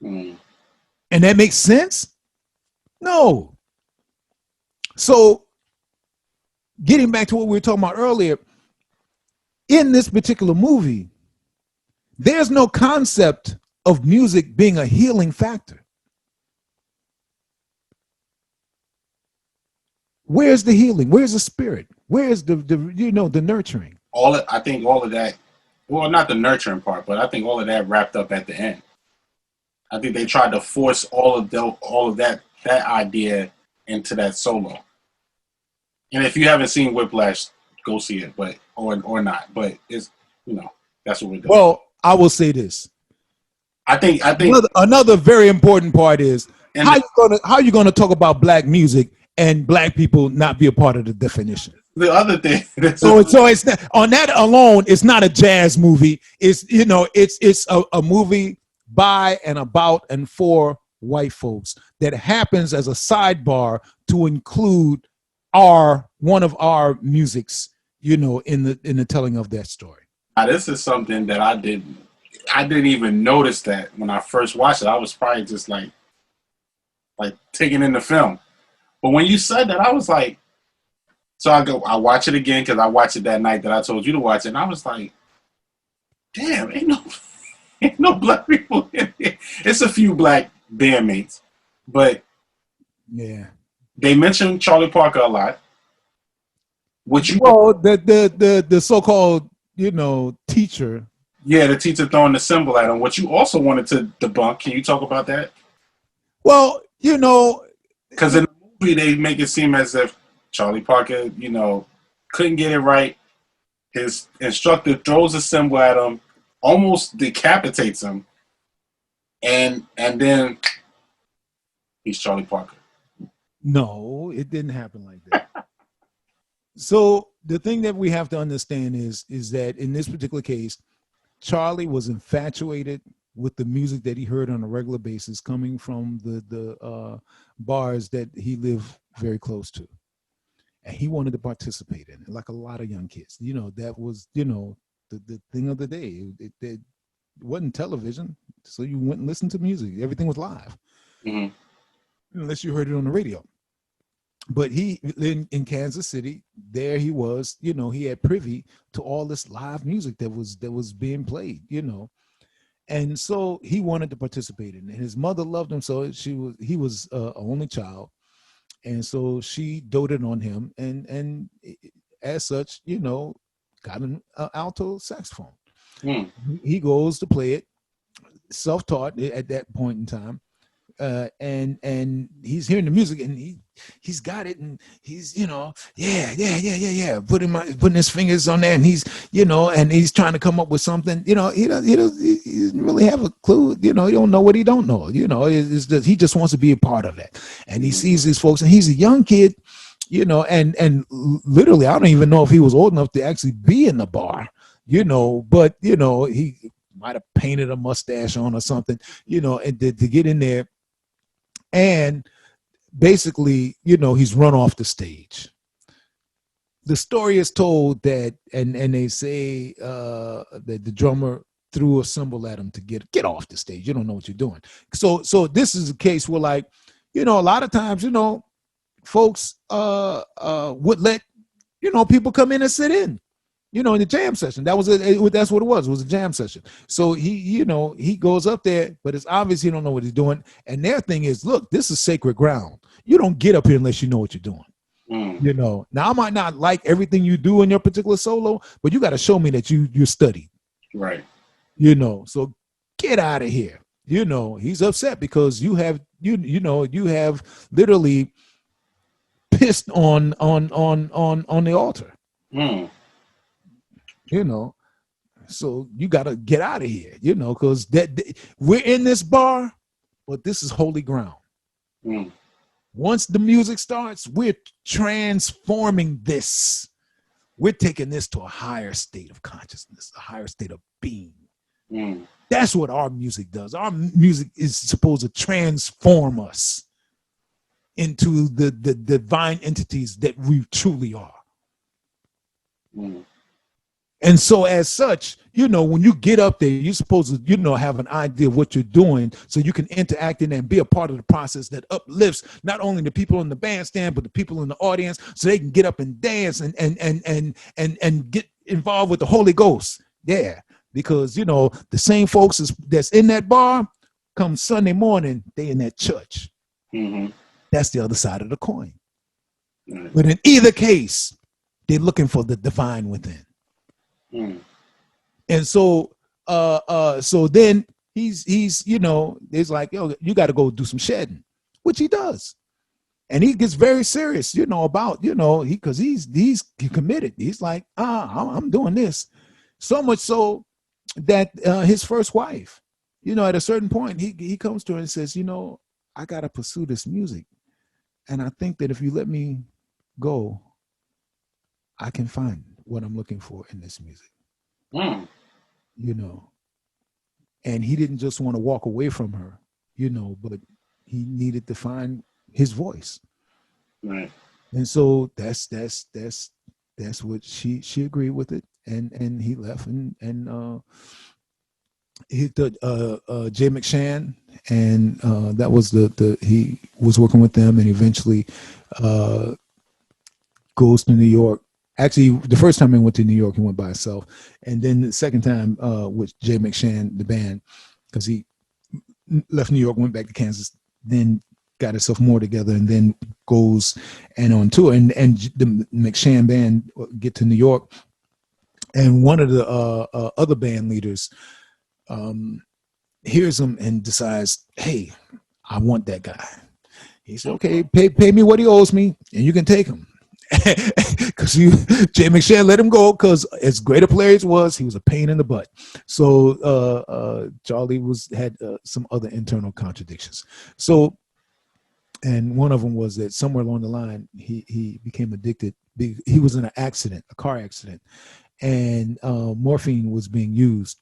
A: And that makes sense? No. So getting back to what we were talking about earlier, in this particular movie, there's no concept of music being a healing factor. Where's the healing? Where's the spirit? Where's the nurturing?
B: I think all of that, well, not the nurturing part, but I think all of that wrapped up at the end. I think they tried to force all of that idea into that solo. And if you haven't seen Whiplash, go see it, but or not. But it's, that's what we're doing.
A: Well, I will say this.
B: I think
A: another very important part is how you gonna talk about black music and black people not be a part of the definition.
B: The other thing,
A: so it's not, on that alone, it's not a jazz movie. It's it's a movie by and about and for white folks that happens as a sidebar to include one of our musics, in the telling of that story.
B: Now, this is something that I didn't even notice that when I first watched it. I was probably just like taking in the film. But when you said that, I was like, so I watch it again because I watched it that night that I told you to watch it, and I was like, damn, ain't no black people in here. It's a few black bandmates, but
A: yeah,
B: they mentioned Charlie Parker a lot.
A: The so-called teacher.
B: Yeah, the teacher throwing the symbol at him. What you also wanted to debunk. Can you talk about that?
A: Well,
B: because in the movie they make it seem as if Charlie Parker, couldn't get it right. His instructor throws a symbol at him, almost decapitates him, and then he's Charlie Parker.
A: No, it didn't happen like that. So the thing that we have to understand is that in this particular case, Charlie was infatuated with the music that he heard on a regular basis coming from the bars that he lived very close to. And he wanted to participate in it, like a lot of young kids. That was, the thing of the day. It wasn't television, so you went and listened to music. Everything was live, unless you heard it on the radio. But he, in Kansas City, there he was, he had privy to all this live music that was being played, and so he wanted to participate in it. His mother loved him, so he was an only child, and so she doted on him, and as such, got an alto saxophone. He goes to play it, self-taught at that point in time. And he's hearing the music and he's got it, and he's putting his fingers on there, and he's and he's trying to come up with something. He doesn't really have a clue. He don't know what he don't know. It's just, he just wants to be a part of it, and he sees these folks, and he's a young kid, and literally I don't even know if he was old enough to actually be in the bar, but he might have painted a mustache on or something, and to get in there. And basically, he's run off the stage. The story is told that, and they say that the drummer threw a cymbal at him to get off the stage. You don't know what you're doing. So this is a case where, like, a lot of times, folks would let people come in and sit in. In the jam session. That's what it was. It was a jam session. So he goes up there, but it's obvious he don't know what he's doing. And their thing is, look, this is sacred ground. You don't get up here unless you know what you're doing. Now I might not like everything you do in your particular solo, but you got to show me that you studied.
B: Right.
A: So get out of here. He's upset because you have literally pissed on the altar. So you got to get out of here, because we're in this bar, but this is holy ground. Once the music starts, we're transforming this. We're taking this to a higher state of consciousness, a higher state of being. That's what our music does. Our music is supposed to transform us into the divine entities that we truly are.
B: Mm.
A: And so as such, when you get up there, you're supposed to, have an idea of what you're doing so you can interact in and be a part of the process that uplifts not only the people in the bandstand, but the people in the audience so they can get up and dance and get involved with the Holy Ghost. Yeah, because, the same folks that's in that bar come Sunday morning, they in that church.
B: Mm-hmm.
A: That's the other side of the coin.
B: Mm.
A: But in either case, they're looking for the divine within.
B: Mm.
A: And so so then he's it's like, yo, you got to go do some shedding, which he does. And he gets very serious, about, because he's committed. He's like, I'm doing this. So much so that his first wife, at a certain point, he comes to her and says, I got to pursue this music. And I think that if you let me go, I can find what I'm looking for in this music.
B: Mm.
A: And he didn't just want to walk away from her, but he needed to find his voice.
B: Right.
A: And so that's what she agreed with it, and he left, and he did Jay McShann, and that was he was working with them, and eventually goes to New York. Actually, the first time he went to New York, he went by himself. And then the second time with Jay McShann, the band, because he left New York, went back to Kansas, then got himself more together, and then goes and on tour. And the McShann band get to New York. And one of the other band leaders hears him and decides, hey, I want that guy. He said, okay, pay me what he owes me, and you can take him. Because Jay McShann let him go because as great a player as he was a pain in the butt. So Charlie had some other internal contradictions. So, and one of them was that somewhere along the line he became addicted. He was in a car accident, and morphine was being used,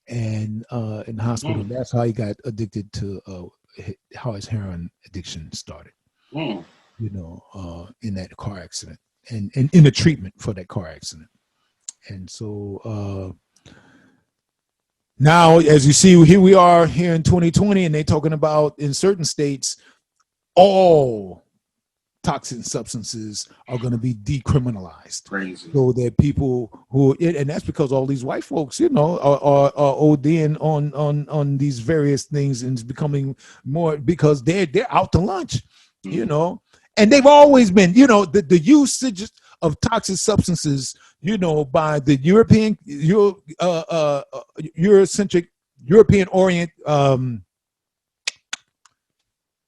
A: and in the hospital. That's how he got addicted to how his heroin addiction started. In that car accident and in the treatment for that car accident. And so now, as you see, here we are here in 2020, and they're talking about in certain states, all toxic substances are going to be decriminalized.
B: Crazy.
A: So that people and that's because all these white folks, are ODing on these various things, and it's becoming more because they're out to lunch, And they've always been, the usage of toxic substances, by the Eurocentric, European Orient,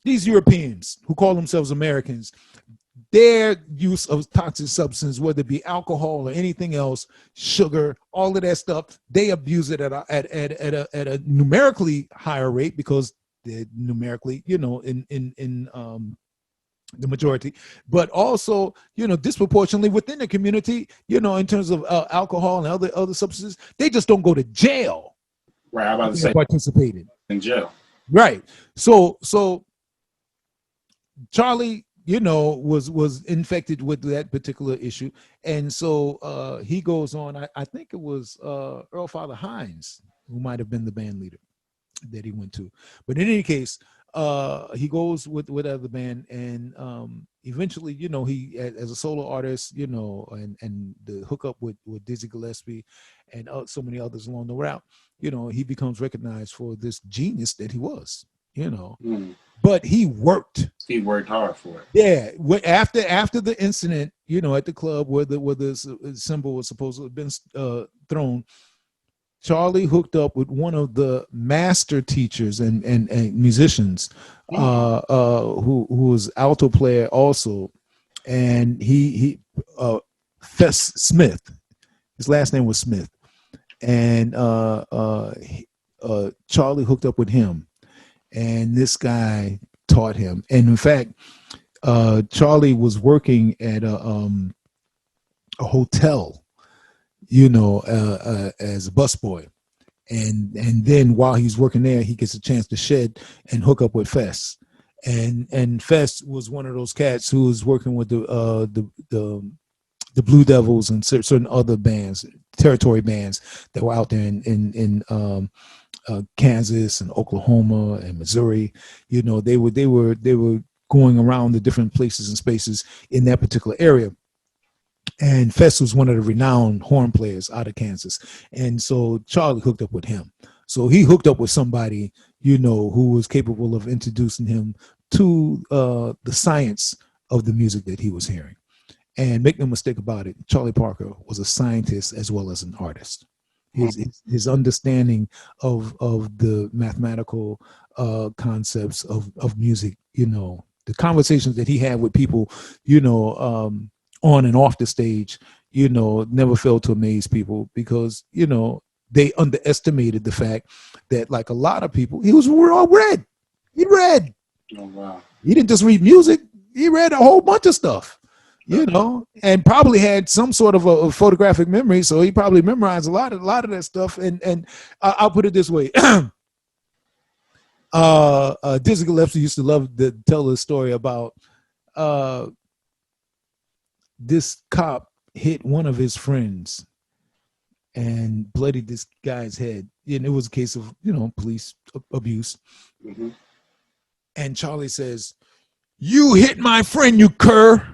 A: these Europeans who call themselves Americans, their use of toxic substance, whether it be alcohol or anything else, sugar, all of that stuff, they abuse it at a numerically higher rate because they're numerically, in the majority, but also, disproportionately within the community, in terms of alcohol and other substances, they just don't go to jail.
B: Right, I'm about to say
A: participated
B: in jail.
A: Right. So Charlie, was infected with that particular issue, and so he goes on. I think it was Earl Father Hines who might have been the band leader that he went to, but in any case. He goes with other band, and eventually, he as a solo artist, and the hookup with Dizzy Gillespie and so many others along the route, he becomes recognized for this genius that he was, But he worked.
B: He worked hard for it.
A: Yeah. After the incident, at the club where the symbol was supposed to have been thrown. Charlie hooked up with one of the master teachers and musicians, who was alto player also, and he Fess Smith. His last name was Smith, and Charlie hooked up with him, and this guy taught him. And in fact, Charlie was working at a hotel. As a busboy, And then while he's working there, he gets a chance to shed and hook up with Fest. And Fest was one of those cats who was working with the Blue Devils and certain other bands, territory bands that were out there in Kansas and Oklahoma and Missouri. You know, they were going around the different places and spaces in that particular area. And Fest was one of the renowned horn players out of Kansas. And so Charlie hooked up with him. So he hooked up with somebody, you know, who was capable of introducing him to the science of the music that he was hearing. And make no mistake about it, Charlie Parker was a scientist as well as an artist. His understanding of the mathematical concepts of music, you know, the conversations that he had with people, you know, on and off the stage, you know, never failed to amaze people because, you know, they underestimated the fact that, like a lot of people, he was all read. He read.
B: Oh, wow. He
A: didn't just read music. He read a whole bunch of stuff, you know, and probably had some sort of a photographic memory. So he probably memorized a lot of that stuff. And I'll put it this way. Dizzy Gillespie used to love to tell a story about this cop hit one of his friends and bloodied this guy's head. And it was a case of, you know, police abuse. Mm-hmm. And Charlie says, "You hit my friend, you cur."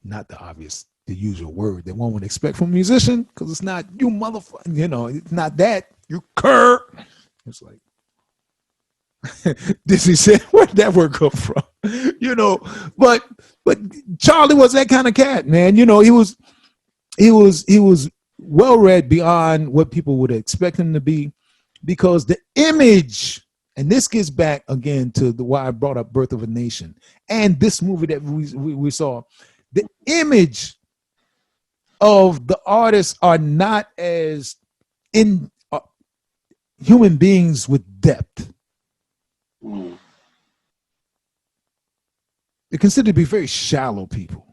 A: Not the usual word that one would expect from a musician, because it's not "you motherfucker," you know, it's not that, "you cur." It's like, Dizzy said, where'd that word come from? You know, but Charlie was that kind of cat, man. You know, he was well read beyond what people would expect him to be, because the image, and this gets back again to why I brought up Birth of a Nation and this movie that we saw, the image of the artists are not as in human beings with depth. They're considered to be very shallow people.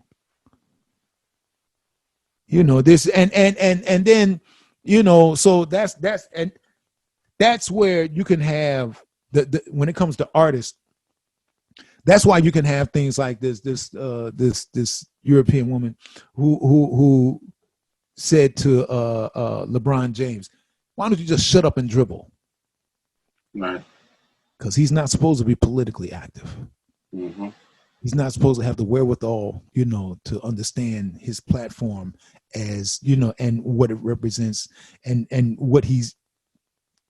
A: You know, this and then, you know, so that's where you can have the when it comes to artists, that's why you can have things like this European woman who said to LeBron James, "Why don't you just shut up and dribble?"
B: Right.
A: Because he's not supposed to be politically active. Mm-hmm. He's not supposed to have the wherewithal, you know, to understand his platform as, you know, and what it represents and what he's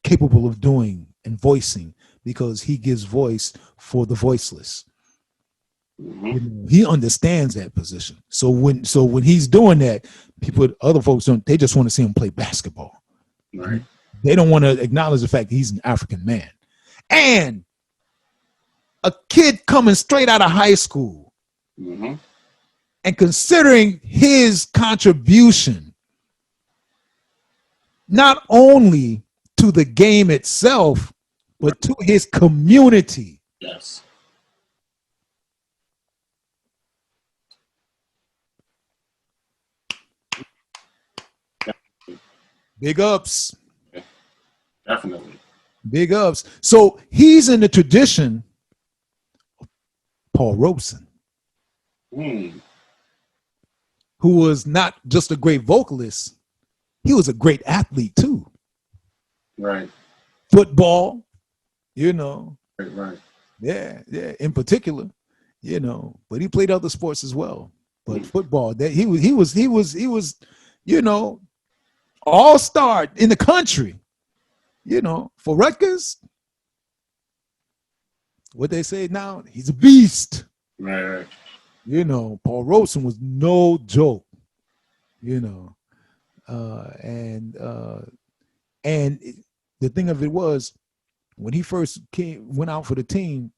A: capable of doing and voicing, because he gives voice for the voiceless. Mm-hmm. You know, he understands that position. So when he's doing that, other folks don't. They just want to see him play basketball. Right. They don't want to acknowledge the fact that he's an African man. And a kid coming straight out of high school, mm-hmm, and considering his contribution not only to the game itself, but to his community.
B: Yes.
A: Big ups.
B: Definitely.
A: Big ups. So he's in the tradition of Paul Robeson, who was not just a great vocalist, he was a great athlete too.
B: Right.
A: Football, you know.
B: Right.
A: Yeah, in particular, you know, but he played other sports as well. But football, that he was, you know, all-star in the country. You know, for Rutgers, what they say now, he's a beast.
B: Right.
A: You know, Paul Robeson was no joke. You know, and the thing of it was, when he first went out for the team,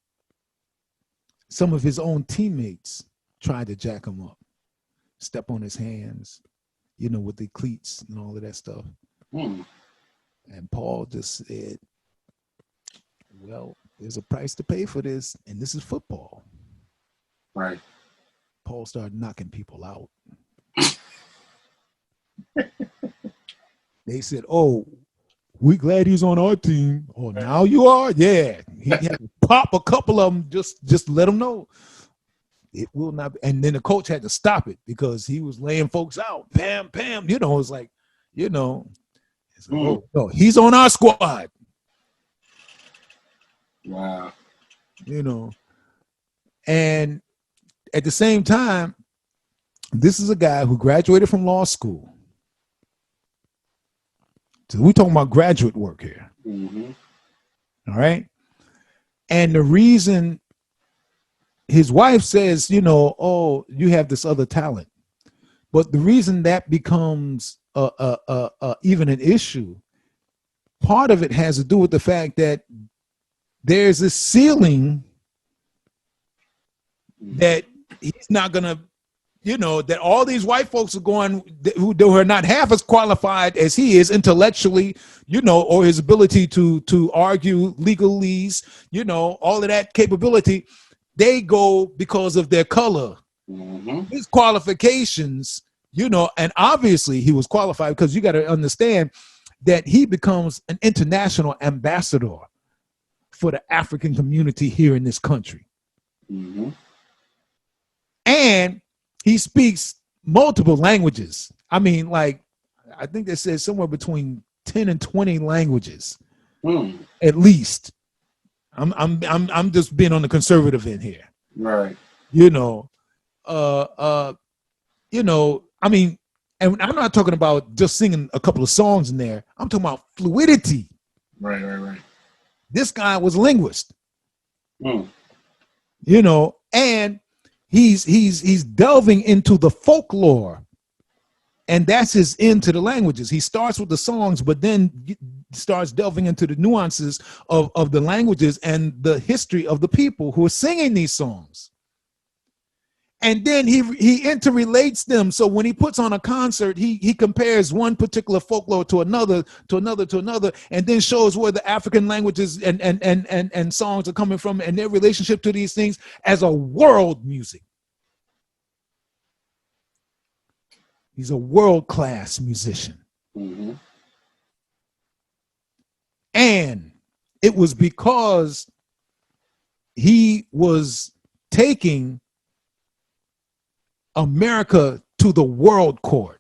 A: some of his own teammates tried to jack him up, step on his hands, you know, with the cleats and all of that stuff. And Paul just said, "Well, there's a price to pay for this, and this is football."
B: Right.
A: Paul started knocking people out. they said, "Oh, we glad he's on our team." Oh, now you are? Yeah. He had to pop a couple of them, just let them know. It will not be. And then the coach had to stop it because he was laying folks out. Pam, Pam. It's like, it's like, oh, no, he's on our squad.
B: Wow.
A: And at the same time, this is a guy who graduated from law school. So we're talking about graduate work here.
B: Mm-hmm.
A: All right. And the reason his wife says, oh, you have this other talent. But the reason that becomes even an issue, part of it has to do with the fact that there's this ceiling that he's not going to, that all these white folks are going, who are not half as qualified as he is intellectually, or his ability to argue legalese, all of that capability, they go because of their color. Mm-hmm. His qualifications, and obviously he was qualified because you got to understand that he becomes an international ambassador for the African community here in this country. Mm-hmm. And he speaks multiple languages. I mean, like, I think they said somewhere between 10 and 20 languages, at least. I'm just being on the conservative end here.
B: Right.
A: I mean, and I'm not talking about just singing a couple of songs in there. I'm talking about fluidity.
B: Right.
A: This guy was a linguist. And he's delving into the folklore, and that's his into the languages. He starts with the songs, but then starts delving into the nuances of the languages and the history of the people who are singing these songs. And then he interrelates them. So when he puts on a concert, he compares one particular folklore to another, and then shows where the African languages and songs are coming from and their relationship to these things as a world music. He's a world-class musician. Mm-hmm. And it was because he was taking America to the world court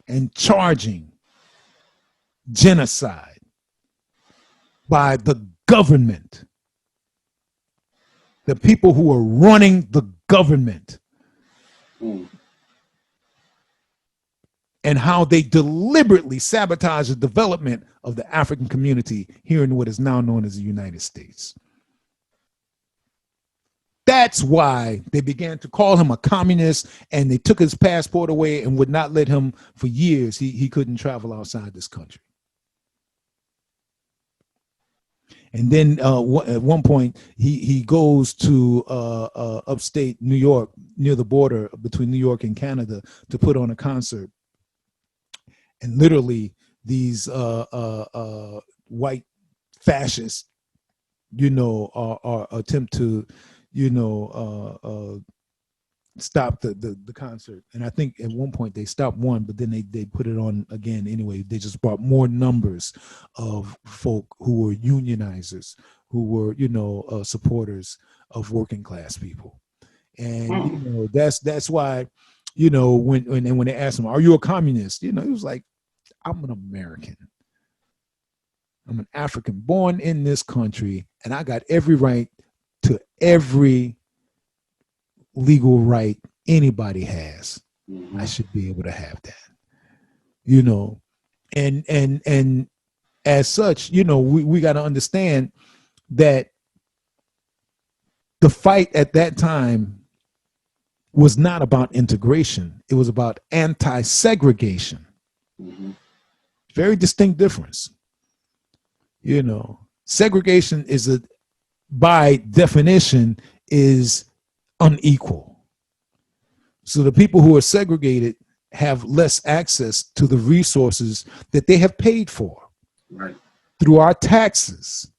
A: and charging genocide by the government, the people who are running the government, and how they deliberately sabotage the development of the African community here in what is now known as the United States. That's why they began to call him a communist, and they took his passport away and would not let him for years. He couldn't travel outside this country. And then at one point, he goes to upstate New York, near the border between New York and Canada, to put on a concert. And literally, these white fascists, are attempt to, stop the concert. And I think at one point they stopped one, but then they put it on again anyway. They just brought more numbers of folk who were unionizers, who were, supporters of working class people. And, that's why, when they asked him, "Are you a communist?" He was like, "I'm an American. I'm an African born in this country, and I got every right to every legal right anybody has. Mm-hmm. I should be able to have that." And as such, we got to understand that the fight at that time was not about integration. It was about anti-segregation. Mm-hmm. Very distinct difference. Segregation is by definition is unequal. So the people who are segregated have less access to the resources that they have paid for, right, through our taxes.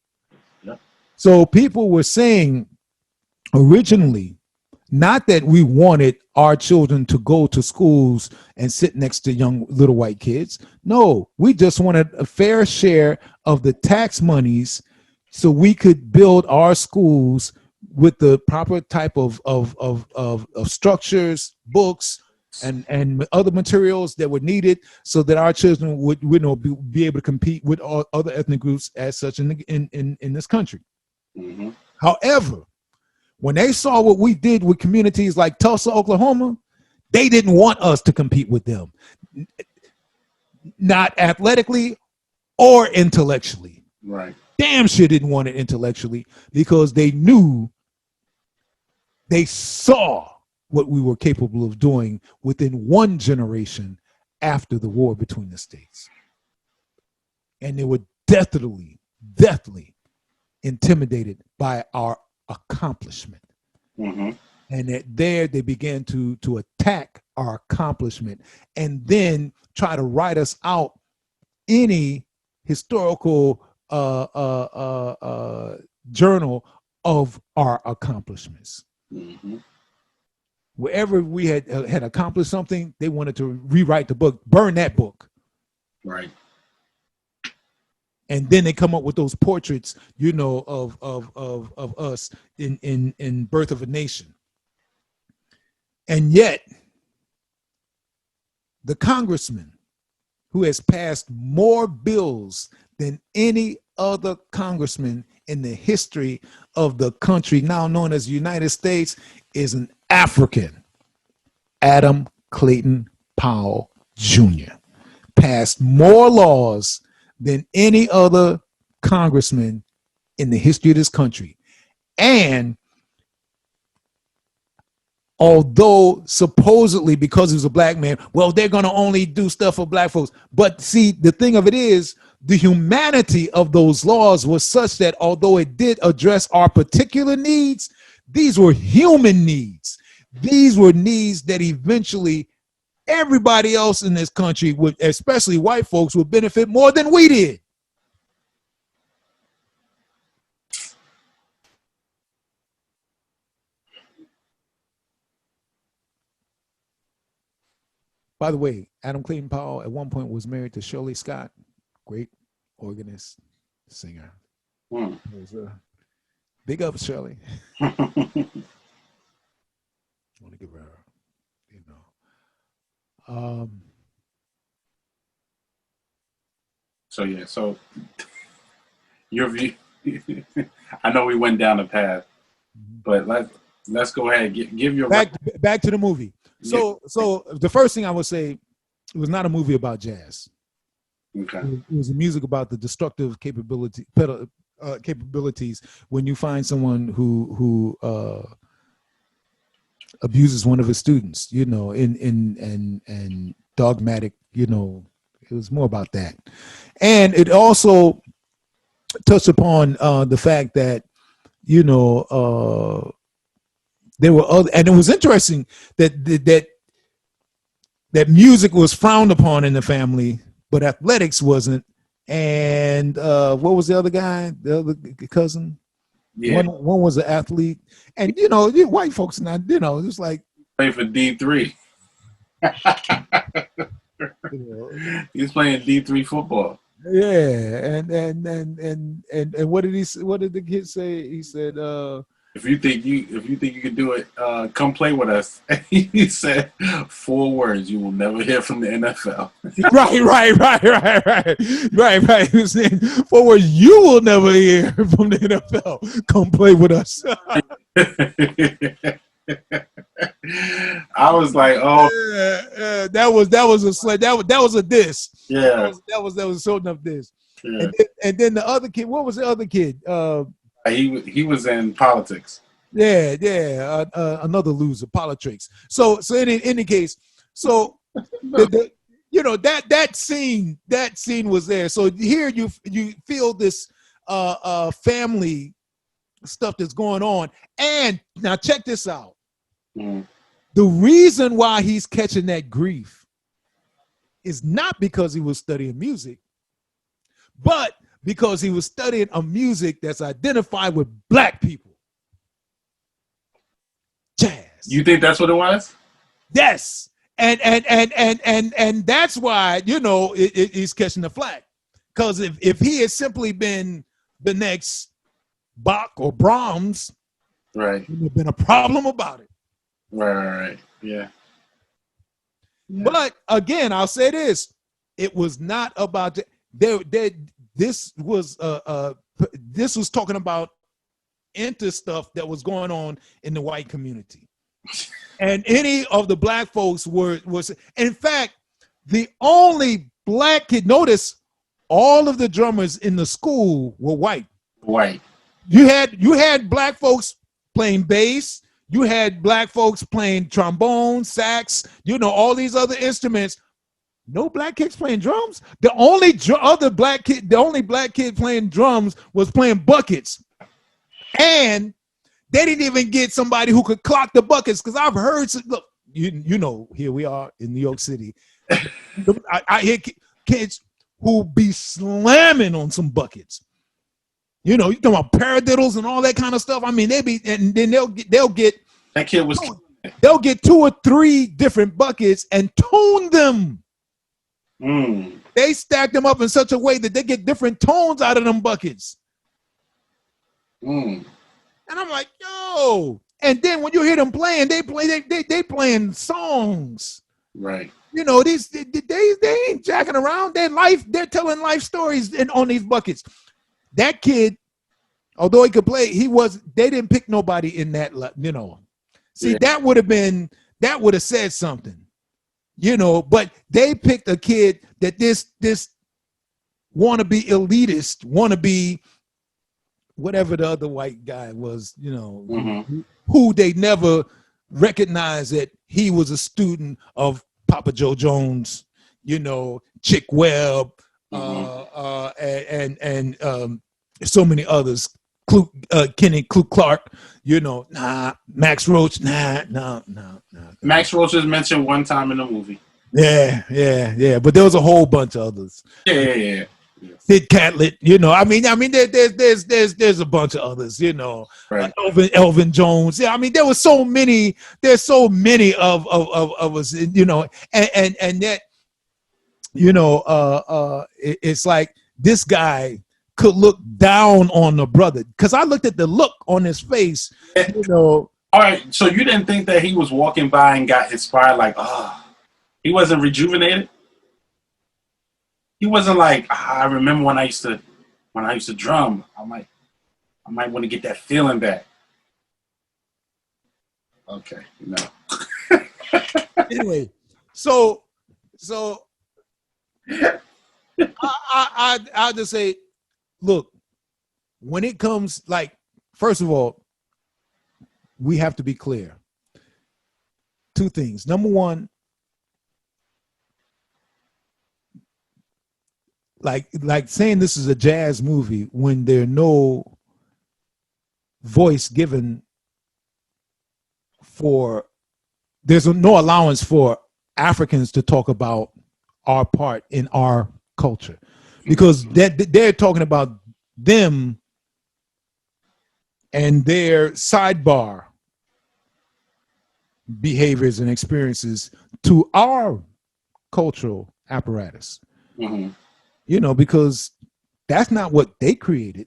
A: Yep. So people were saying originally Not that we wanted our children to go to schools and sit next to young little white kids. No, we just wanted a fair share of the tax monies so we could build our schools with the proper type of structures, books, and other materials that were needed, so that our children would be able to compete with all other ethnic groups as such in this country. Mm-hmm. However, when they saw what we did with communities like Tulsa, Oklahoma, they didn't want us to compete with them, not athletically or intellectually.
B: Right.
A: Damn sure didn't want it intellectually, because they saw what we were capable of doing within one generation after the war between the states. And they were deathly intimidated by our accomplishment. Mm-hmm. And that there they began to attack our accomplishment, and then try to write us out any historical journal of our accomplishments. Mm-hmm. Wherever we had accomplished something, they wanted to rewrite the book, burn that book.
B: Right.
A: And then they come up with those portraits, of us in Birth of a Nation. And yet, the congressman who has passed more bills than any other congressman in the history of the country now known as the United States is an African, Adam Clayton Powell Jr. Passed more laws than any other congressman in the history of this country. And although supposedly because he was a black man, well, they're going to only do stuff for black folks. But see, the thing of it is, the humanity of those laws was such that although it did address our particular needs, these were human needs. These were needs that eventually everybody else in this country, would, especially white folks, would benefit more than we did. By the way, Adam Clayton Powell at one point was married to Shirley Scott, great organist, singer. Mm. Big up, Shirley. I want to give her,
B: So your view. I know we went down the path, but let's go ahead and give your
A: back to the movie. So the first thing I would say, it was not a movie about jazz. Okay. It was a music about the destructive capabilities when you find someone who abuses one of his students, and dogmatic, it was more about that. And it also touched upon the fact that, there were other, and it was interesting that music was frowned upon in the family, but athletics wasn't. And what was the other guy? The other cousin? Yeah. One was an athlete, and white folks not, just like
B: play for D3. He's playing D3 football.
A: Yeah, and what did the kid say? He said,
B: if you think you can do it, come play with us. He said 4 words: you will never hear from the NFL. Right.
A: He was saying 4 words: you will never hear from the NFL. Come play with us.
B: I was like, oh,
A: that was a diss.
B: Yeah,
A: that was so enough diss. Yeah. And then the other kid, what was the other kid?
B: He was in politics.
A: Yeah, another loser, politics. So in any case, so that scene was there. So here you feel this family stuff that's going on, and now check this out. Mm. The reason why he's catching that grief is not because he was studying music, but because he was studying a music that's identified with black people. Jazz.
B: You think that's what it was?
A: Yes. And that's why, he's catching the flack. Because if he had simply been the next Bach or Brahms,
B: right,
A: there would have been a problem about it.
B: Right. Yeah.
A: But again, I'll say this: it was not about this was talking about stuff that was going on in the white community, and any of the black folks was. In fact, the only black kid. Notice all of the drummers in the school were white.
B: White.
A: You had black folks playing bass. You had black folks playing trombone, sax, all these other instruments. No black kids playing drums. The only black kid playing drums was playing buckets. And they didn't even get somebody who could clock the buckets. Because I've heard, look, here we are in New York City. I hear kids who be slamming on some buckets. You talking about paradiddles and all that kind of stuff. I mean, and then they'll get
B: that kid was.
A: They'll get 2 or 3 different buckets and tone them. They stack them up in such a way that they get different tones out of them buckets. And I'm like, yo. And then when you hear them playing, they playing songs.
B: Right.
A: These they ain't jacking around. They're telling life stories on these buckets. That kid, although he could play, they didn't pick nobody in that, See, that would have said something, but they picked a kid that this wannabe elitist, wannabe whatever the other white guy was, who they never recognized that he was a student of Papa Joe Jones, Chick Webb, and so many others, Kenny Clark, Max Roach, no.
B: Max Roach is mentioned one time in the movie.
A: Yeah. But there was a whole bunch of others.
B: Yeah.
A: Sid Catlett, there's a bunch of others,
B: right.
A: Elvin Jones. Yeah, I mean, there was so many. There's so many of us, and that. It's like this guy could look down on the brother, because I looked at the look on his face.
B: All right, so you didn't think that he was walking by and got inspired, like, he wasn't rejuvenated? He wasn't like, I remember when I used to drum. I might want to get that feeling back. Okay, no.
A: Anyway, so I'll just say, look, when it comes, like, first of all, we have to be clear. 2 things. Number one, like saying this is a jazz movie when there's no voice given there's no allowance for Africans to talk about our part in our culture, because they're talking about them and their sidebar behaviors and experiences to our cultural apparatus. Because that's not what they created.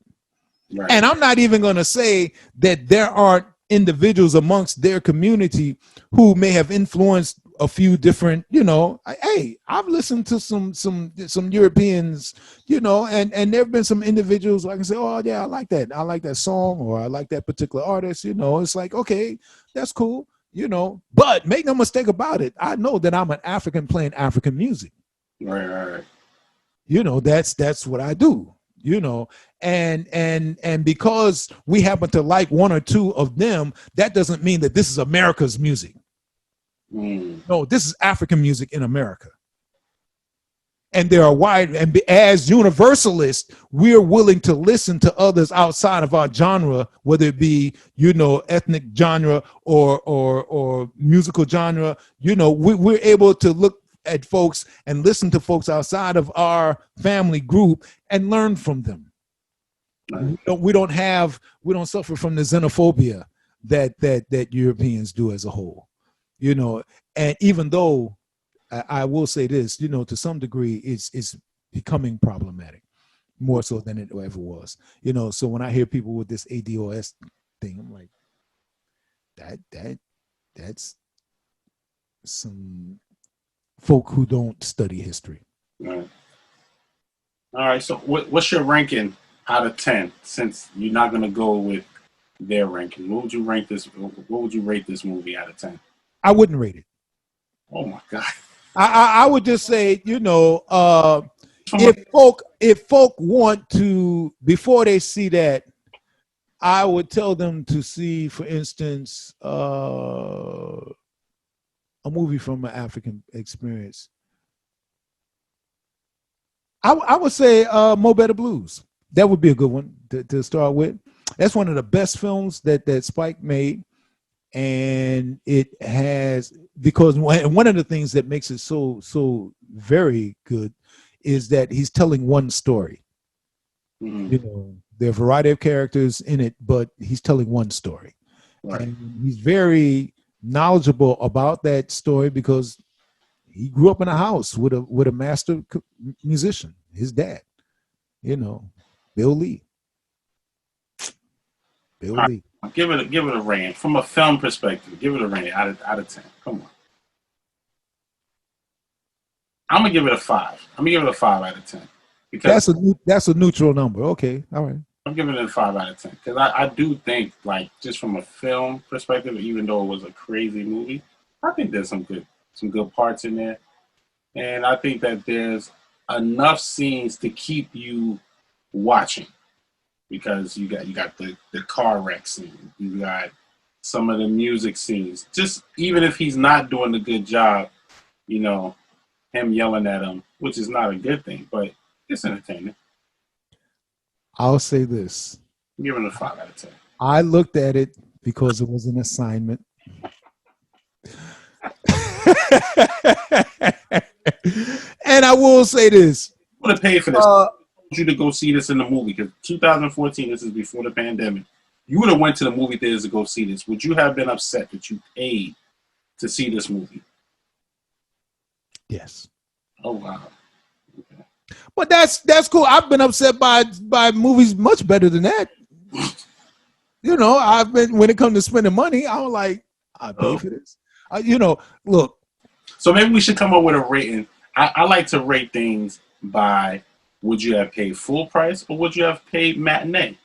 A: Right. And I'm not even going to say that there aren't individuals amongst their community who may have influenced a few different, hey, I've listened to some Europeans, and there have been some individuals who I can say, oh yeah, I like that song, or I like that particular artist, it's like, okay, that's cool, but make no mistake about it, I know that I'm an African playing African music.
B: Right.
A: That's what I do, and because we happen to like 1 or 2 of them, that doesn't mean that this is America's music. No, this is African music in America. And there are wide, and as universalists, we're willing to listen to others outside of our genre, whether it be, ethnic genre or musical genre. We're able to look at folks and listen to folks outside of our family group and learn from them. We don't suffer from the xenophobia that Europeans do as a whole, and even though I will say this, to some degree, it's becoming problematic more so than it ever was. So when I hear people with this ADOS thing, I'm like, that's some folk who don't study history.
B: Right. All right. So what's your ranking out of 10? Since you're not going to go with their ranking, what would you rate this movie out of 10?
A: I wouldn't rate it.
B: Oh my God.
A: I would just say, if folk want to, before they see that, I would tell them to see, for instance, a movie from an African experience. I would say Mo Better Blues. That would be a good one to start with. That's one of the best films that Spike made. And it has, because one of the things that makes it so very good is that he's telling one story.
B: Mm-hmm.
A: There are a variety of characters in it, but he's telling one story. Right. And he's very knowledgeable about that story because he grew up in a house with a master musician, his dad, Bill Lee. Lee.
B: Give it a rank from a film perspective. Give it a rank out of 10. Come on. I'm gonna give it a 5. I'm gonna give it a 5 out of 10 because
A: that's a neutral number. Okay, all right.
B: I'm giving it a 5 out of 10 because I do think, like, just from a film perspective, even though it was a crazy movie, I think there's some good parts in there, and I think that there's enough scenes to keep you watching. Because you got the car wreck scene, you got some of the music scenes. Just even if he's not doing a good job, him yelling at him, which is not a good thing, but it's entertaining.
A: I'll say this:
B: I'm giving it a 5 out of 10.
A: I looked at it because it was an assignment. And I will say this:
B: I would have paid for this. You to go see this in the movie because 2014, this is before the pandemic. You would have went to the movie theaters to go see this. Would you have been upset that you paid to see this movie?
A: Yes.
B: Oh wow. Okay.
A: But that's cool. I've been upset by movies much better than that. I've been, when it comes to spending money, I'm like, I pay for this. Look.
B: So maybe we should come up with a rating. I like to rate things by, would you have paid full price or would you have paid matinee?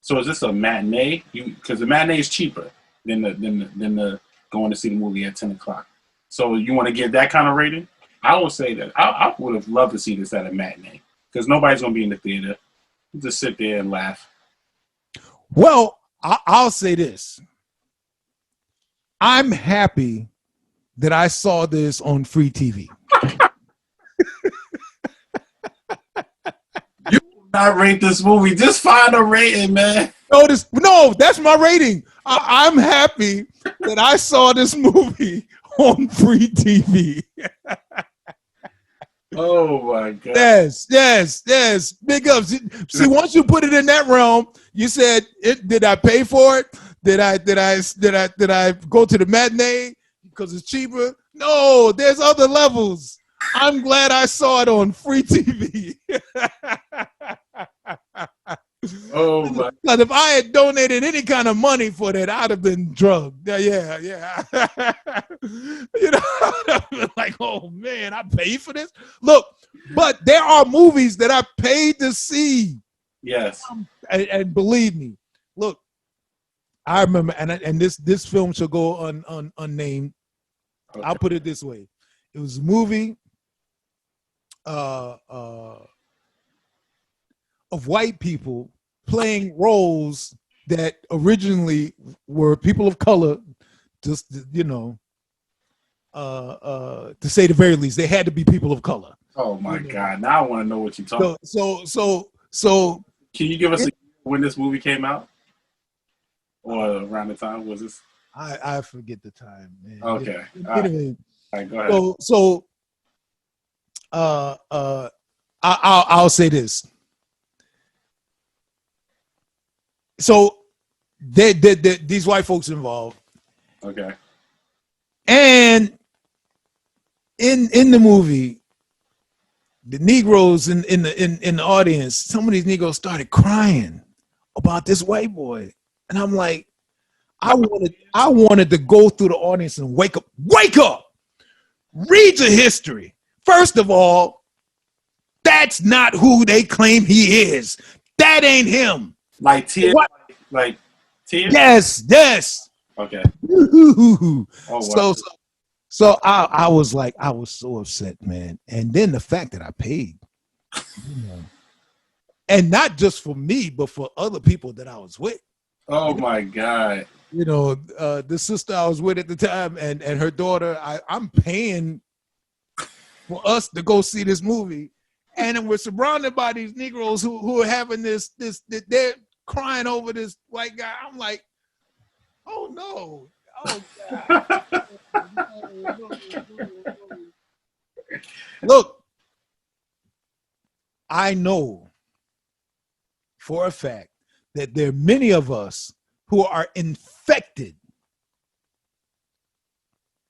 B: So is this a matinee? Because the matinee is cheaper than the going to see the movie at 10 o'clock. So you want to get that kind of rating? I would say that I would have loved to see this at a matinee because nobody's going to be in the theater. You just sit there and laugh.
A: Well, I'll say this. I'm happy that I saw this on free TV.
B: You will not rate this movie. Just find a rating, man.
A: No, that's my rating. I'm happy that I saw this movie on free TV.
B: Oh my God.
A: Yes. Big ups. See, once you put it in that realm, you said, did I pay for it? Did I go to the matinee because it's cheaper? No, there's other levels. I'm glad I saw it on free TV.
B: Oh my!
A: Because if I had donated any kind of money for that, I'd have been drugged. Yeah. I'd been like, oh man, I paid for this. Look, but there are movies that I paid to see.
B: Yes,
A: and believe me, look, I remember, and this film shall go unnamed. Okay. I'll put it this way: it was a movie of white people playing roles that originally were people of color. Just to say the very least, they had to be people of color.
B: Oh my God! Now I want to know what you're talking.
A: So
B: can you give us when this movie came out, or around the time was this?
A: I forget the time, man.
B: Okay.
A: Anyway,
B: all right, go ahead.
A: So I'll say this. So these white folks involved.
B: Okay.
A: And in the movie, the Negroes in the audience, some of these Negroes started crying about this white boy, and I'm like, I wanted to go through the audience and wake up, read your history. First of all, that's not who they claim he is. That ain't him.
B: Like tears.
A: What?
B: Like tears.
A: Yes.
B: Okay.
A: Oh,
B: wow.
A: So I was so upset, man. And then the fact that I paid, and not just for me, but for other people that I was with.
B: Oh my God.
A: The sister I was with at the time and her daughter, I'm paying for us to go see this movie. And then we're surrounded by these Negroes who are having this, they're crying over this white guy. I'm like, oh no. Oh God. Look, I know for a fact that there are many of us who are infected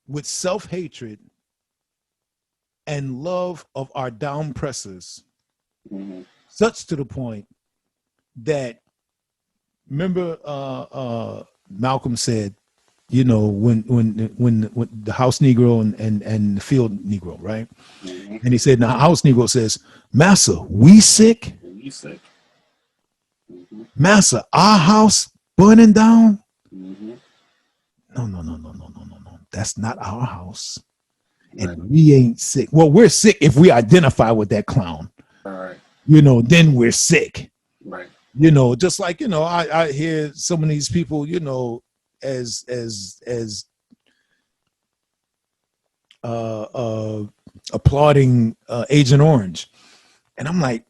A: with self-hatred and love of our down pressers, such to the point that, remember Malcolm said, when the house Negro and the field Negro, right? And he said, the house Negro says, Massa, we sick? Massa, our house burning down? No. That's not our house. And we ain't sick. Well, we're sick if we identify with that clown.
B: All right.
A: Then we're sick.
B: Right.
A: Just like, I hear some of these people, as applauding Agent Orange. And I'm like,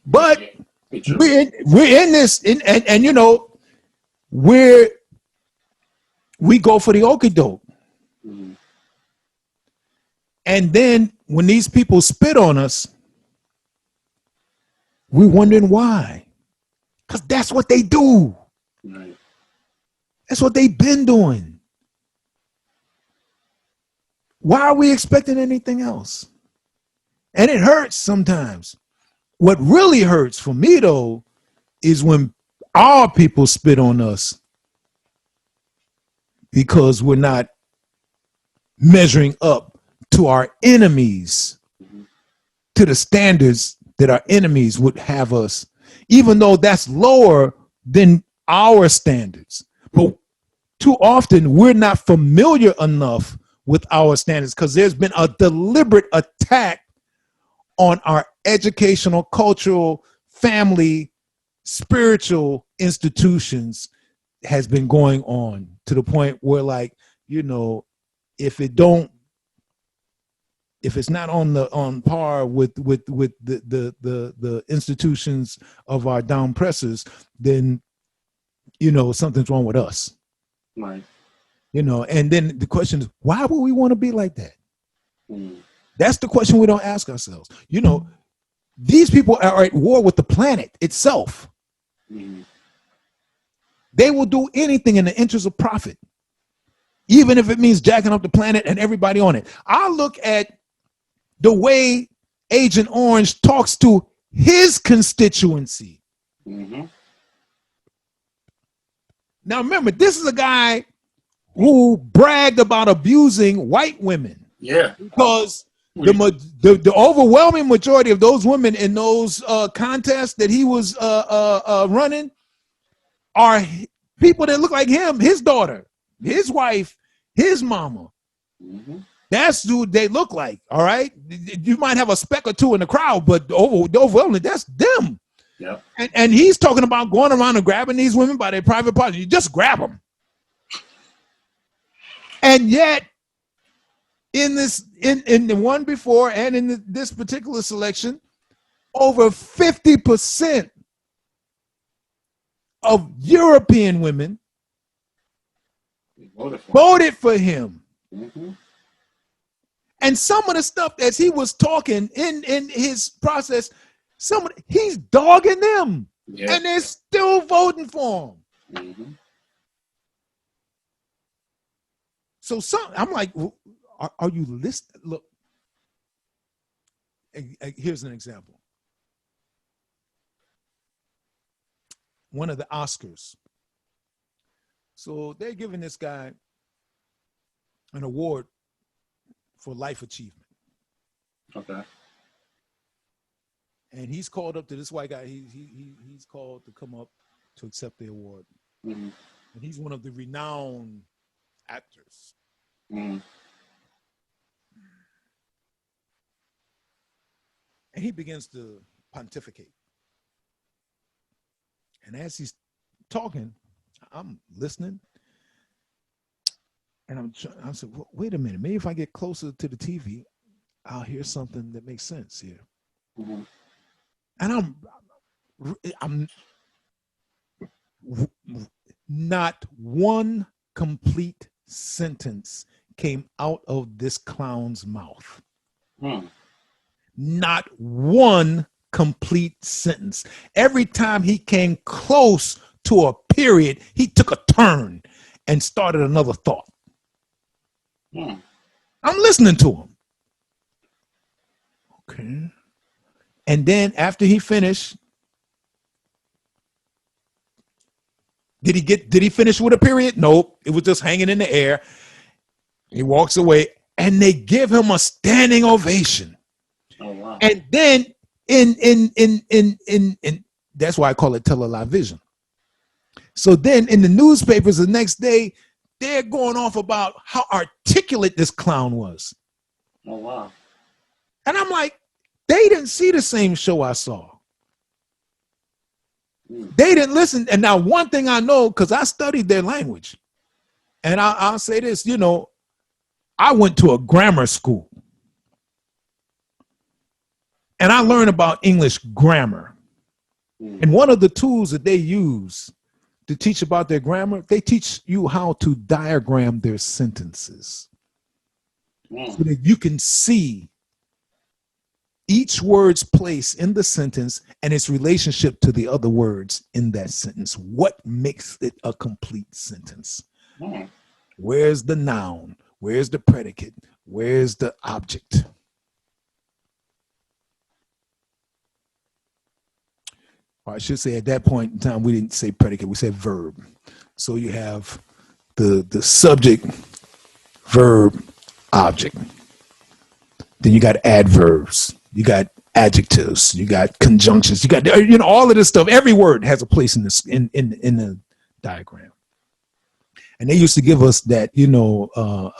A: but we're in this, and we go for the okie doke. And then when these people spit on us, we're wondering why. Because that's what they do.
B: Right.
A: That's what they've been doing. Why are we expecting anything else? And it hurts sometimes. What really hurts for me, though, is when our people spit on us because we're not measuring up to our enemies, to the standards that our enemies would have us, even though that's lower than our standards. But too often we're not familiar enough with our standards because there's been a deliberate attack on our educational, cultural, family, spiritual institutions has been going on to the point where, like, if it's not on par with the institutions of our down pressers, then something's wrong with us.
B: Right.
A: And then the question is, why would we want to be like that? That's the question we don't ask ourselves. These people are at war with the planet itself. They will do anything in the interest of profit, even if it means jacking up the planet and everybody on it. I look at the way Agent Orange talks to his constituency. Now, remember, this is a guy who bragged about abusing white women.
B: Yeah.
A: Because the overwhelming majority of those women in those contests that he was running are people that look like him, his daughter, his wife, his mama. That's who they look like. All right. You might have a speck or two in the crowd, but overwhelmingly, that's them.
B: Yeah.
A: And he's talking about going around and grabbing these women by their private parts. You just grab them. And yet, in the one before and in this particular selection, over 50% of European women voted for him. And some of the stuff as he was talking in his process, he's dogging them.
B: Yeah.
A: And they're still voting for him.
B: Mm-hmm.
A: So I'm like, are you listening? Look, here's an example. One of the Oscars. So they're giving this guy an award for life achievement. Okay. And he's called up to this white guy. He's called to come up to accept the award. Mm-hmm. And he's one of the renowned actors. Mm-hmm. And he begins to pontificate. And as he's talking, I'm listening. And I'm saying, well, wait a minute. Maybe if I get closer to the TV, I'll hear something that makes sense here. Mm-hmm. And I'm not one complete sentence came out of this clown's mouth. Not one complete sentence. Every time he came close to a period, he took a turn and started another thought. I'm listening to him. Okay. And then after he finished, did he finish with a period? Nope. It was just hanging in the air. He walks away and they give him a standing ovation. Oh, wow. And then in that's why I call it television. So then in the newspapers the next day, they're going off about how articulate this clown was. Oh, wow. And I'm like, they didn't see the same show I saw. They didn't listen. And now one thing I know, because I studied their language, and I'll say this, I went to a grammar school. And I learned about English grammar. And one of the tools that they use to teach about their grammar, they teach you how to diagram their sentences so that you can see each word's place in the sentence and its relationship to the other words in that sentence. What makes it a complete sentence? Where's the noun? Where's the predicate? Where's the object? Or I should say at that point in time, we didn't say predicate, we said verb. So you have the subject, verb, object. Then you got adverbs, you got adjectives, you got conjunctions, you got all of this stuff. Every word has a place in this in the diagram. And they used to give us that,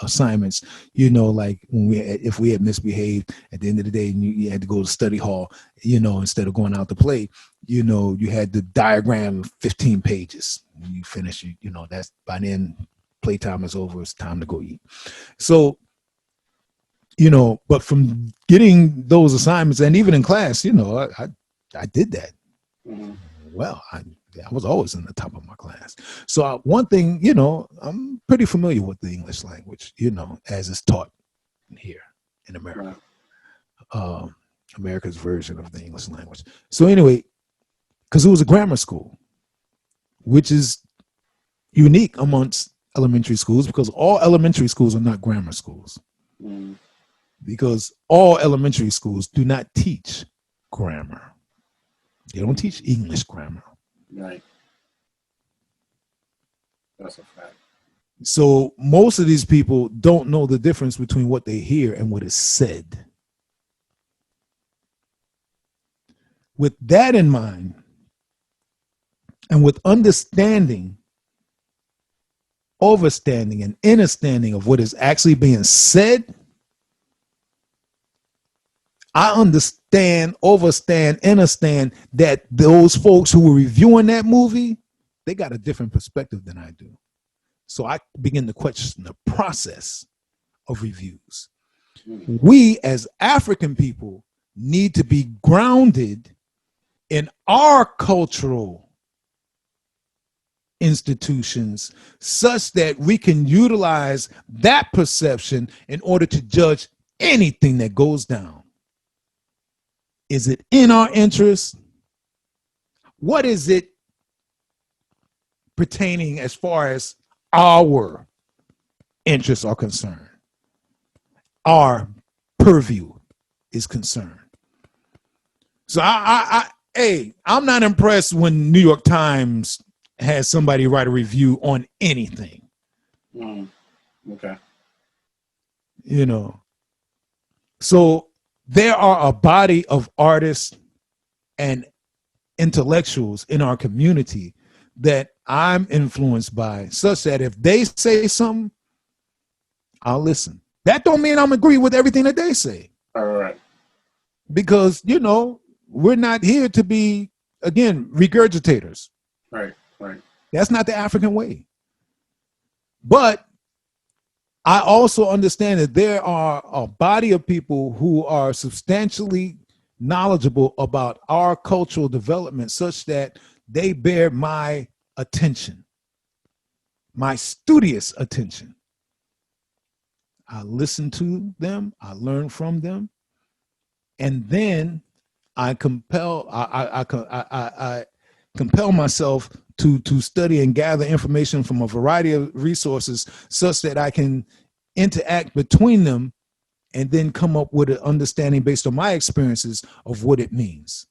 A: assignments, like if we had misbehaved at the end of the day, and you had to go to study hall, instead of going out to play, you had the diagram 15 pages. When you finish, that's by then playtime is over. It's time to go eat. So, but from getting those assignments and even in class, I did that. Mm-hmm. Well, I was always in the top of my class. So one thing, I'm pretty familiar with the English language, as it's taught here in America, America's version of the English language. So anyway, because it was a grammar school, which is unique amongst elementary schools because all elementary schools are not grammar schools. Mm. Because all elementary schools do not teach grammar. They don't teach English grammar. Right. That's a fact. So most of these people don't know the difference between what they hear and what is said. With that in mind, and with understanding, overstanding, and understanding of what is actually being said, I understand, overstand, understand that those folks who were reviewing that movie, they got a different perspective than I do. So I begin to question the process of reviews. We as African people need to be grounded in our cultural institutions such that we can utilize that perception in order to judge anything that goes down. Is it in our interest? what is it pertaining as far as our interests are concerned, our purview is concerned. So I'm not impressed when New York Times has somebody write a review on anything.
B: Okay.
A: You know, so there are a body of artists and intellectuals in our community that I'm influenced by, such that if they say something, I'll listen. That don't mean I'm agree with everything that they say.
B: All right.
A: Because, you know, we're not here to be, again, regurgitators.
B: Right.
A: That's not the African way. But I also understand that there are a body of people who are substantially knowledgeable about our cultural development, such that they bear my attention, my studious attention. I listen to them, I learn from them, and then I compel myself to study and gather information from a variety of resources, such that I can interact between them and then come up with an understanding based on my experiences of what it means,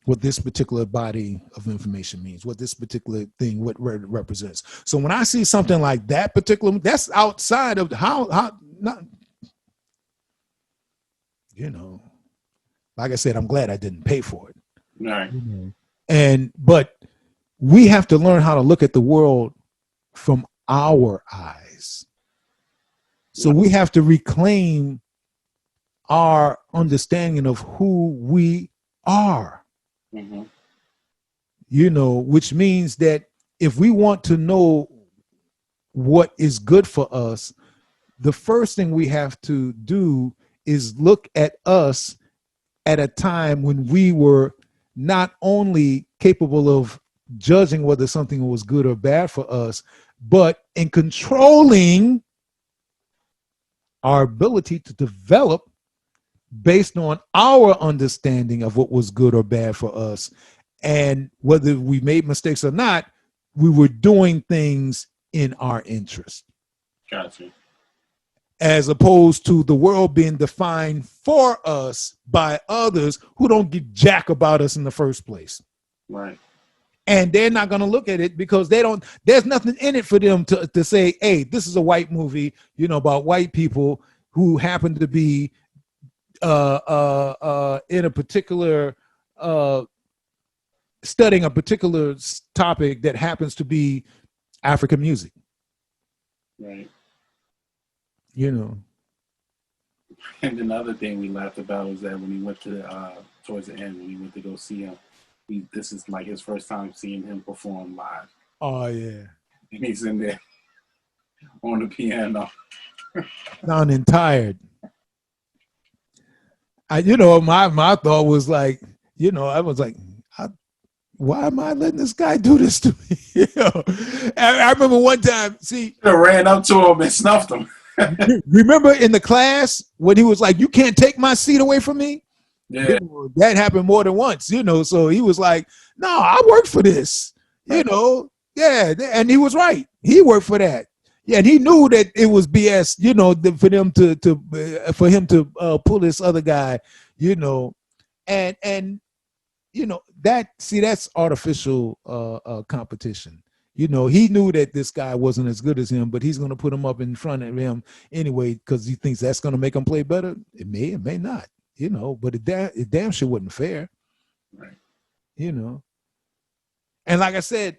A: what this particular body of information means, what this particular thing, what it represents. So when I see something like that particular, that's outside of how not, you know, like I said, I'm glad I didn't pay for it.
B: Right.
A: But we have to learn how to look at the world from our eyes. So we have to reclaim our understanding of who we are.
B: Mm-hmm.
A: You know, which means that if we want to know what is good for us, the first thing we have to do is look at us at a time when we were not only capable of judging whether something was good or bad for us, but in controlling our ability to develop based on our understanding of what was good or bad for us. And whether we made mistakes or not, we were doing things in our interest.
B: Gotcha.
A: As opposed to the world being defined for us by others who don't give jack about us in the first place.
B: Right.
A: And they're not going to look at it because there's nothing in it for them to say, hey, this is a white movie, you know, about white people who happen to be in a particular, studying a particular topic that happens to be African music.
B: Right.
A: You know.
B: And another thing we laughed about was that when he went to towards the end, when he went to go see him, this is like his first time seeing him perform live.
A: Oh yeah.
B: And he's in there on the piano,
A: sounding tired. My thought was like, I was like, why am I letting this guy do this to me? I remember one time. See,
B: I ran up to him and snuffed him.
A: Remember in the class when he was like, "You can't take my seat away from me."
B: Yeah,
A: that happened more than once. So he was like, "No, I worked for this." Yeah, and he was right. He worked for that. Yeah, and he knew that it was BS. For them for him to pull this other guy. And that's artificial competition. He knew that this guy wasn't as good as him, but he's going to put him up in front of him anyway because he thinks that's going to make him play better. It may not, but it damn sure wasn't fair.
B: Right.
A: And like I said,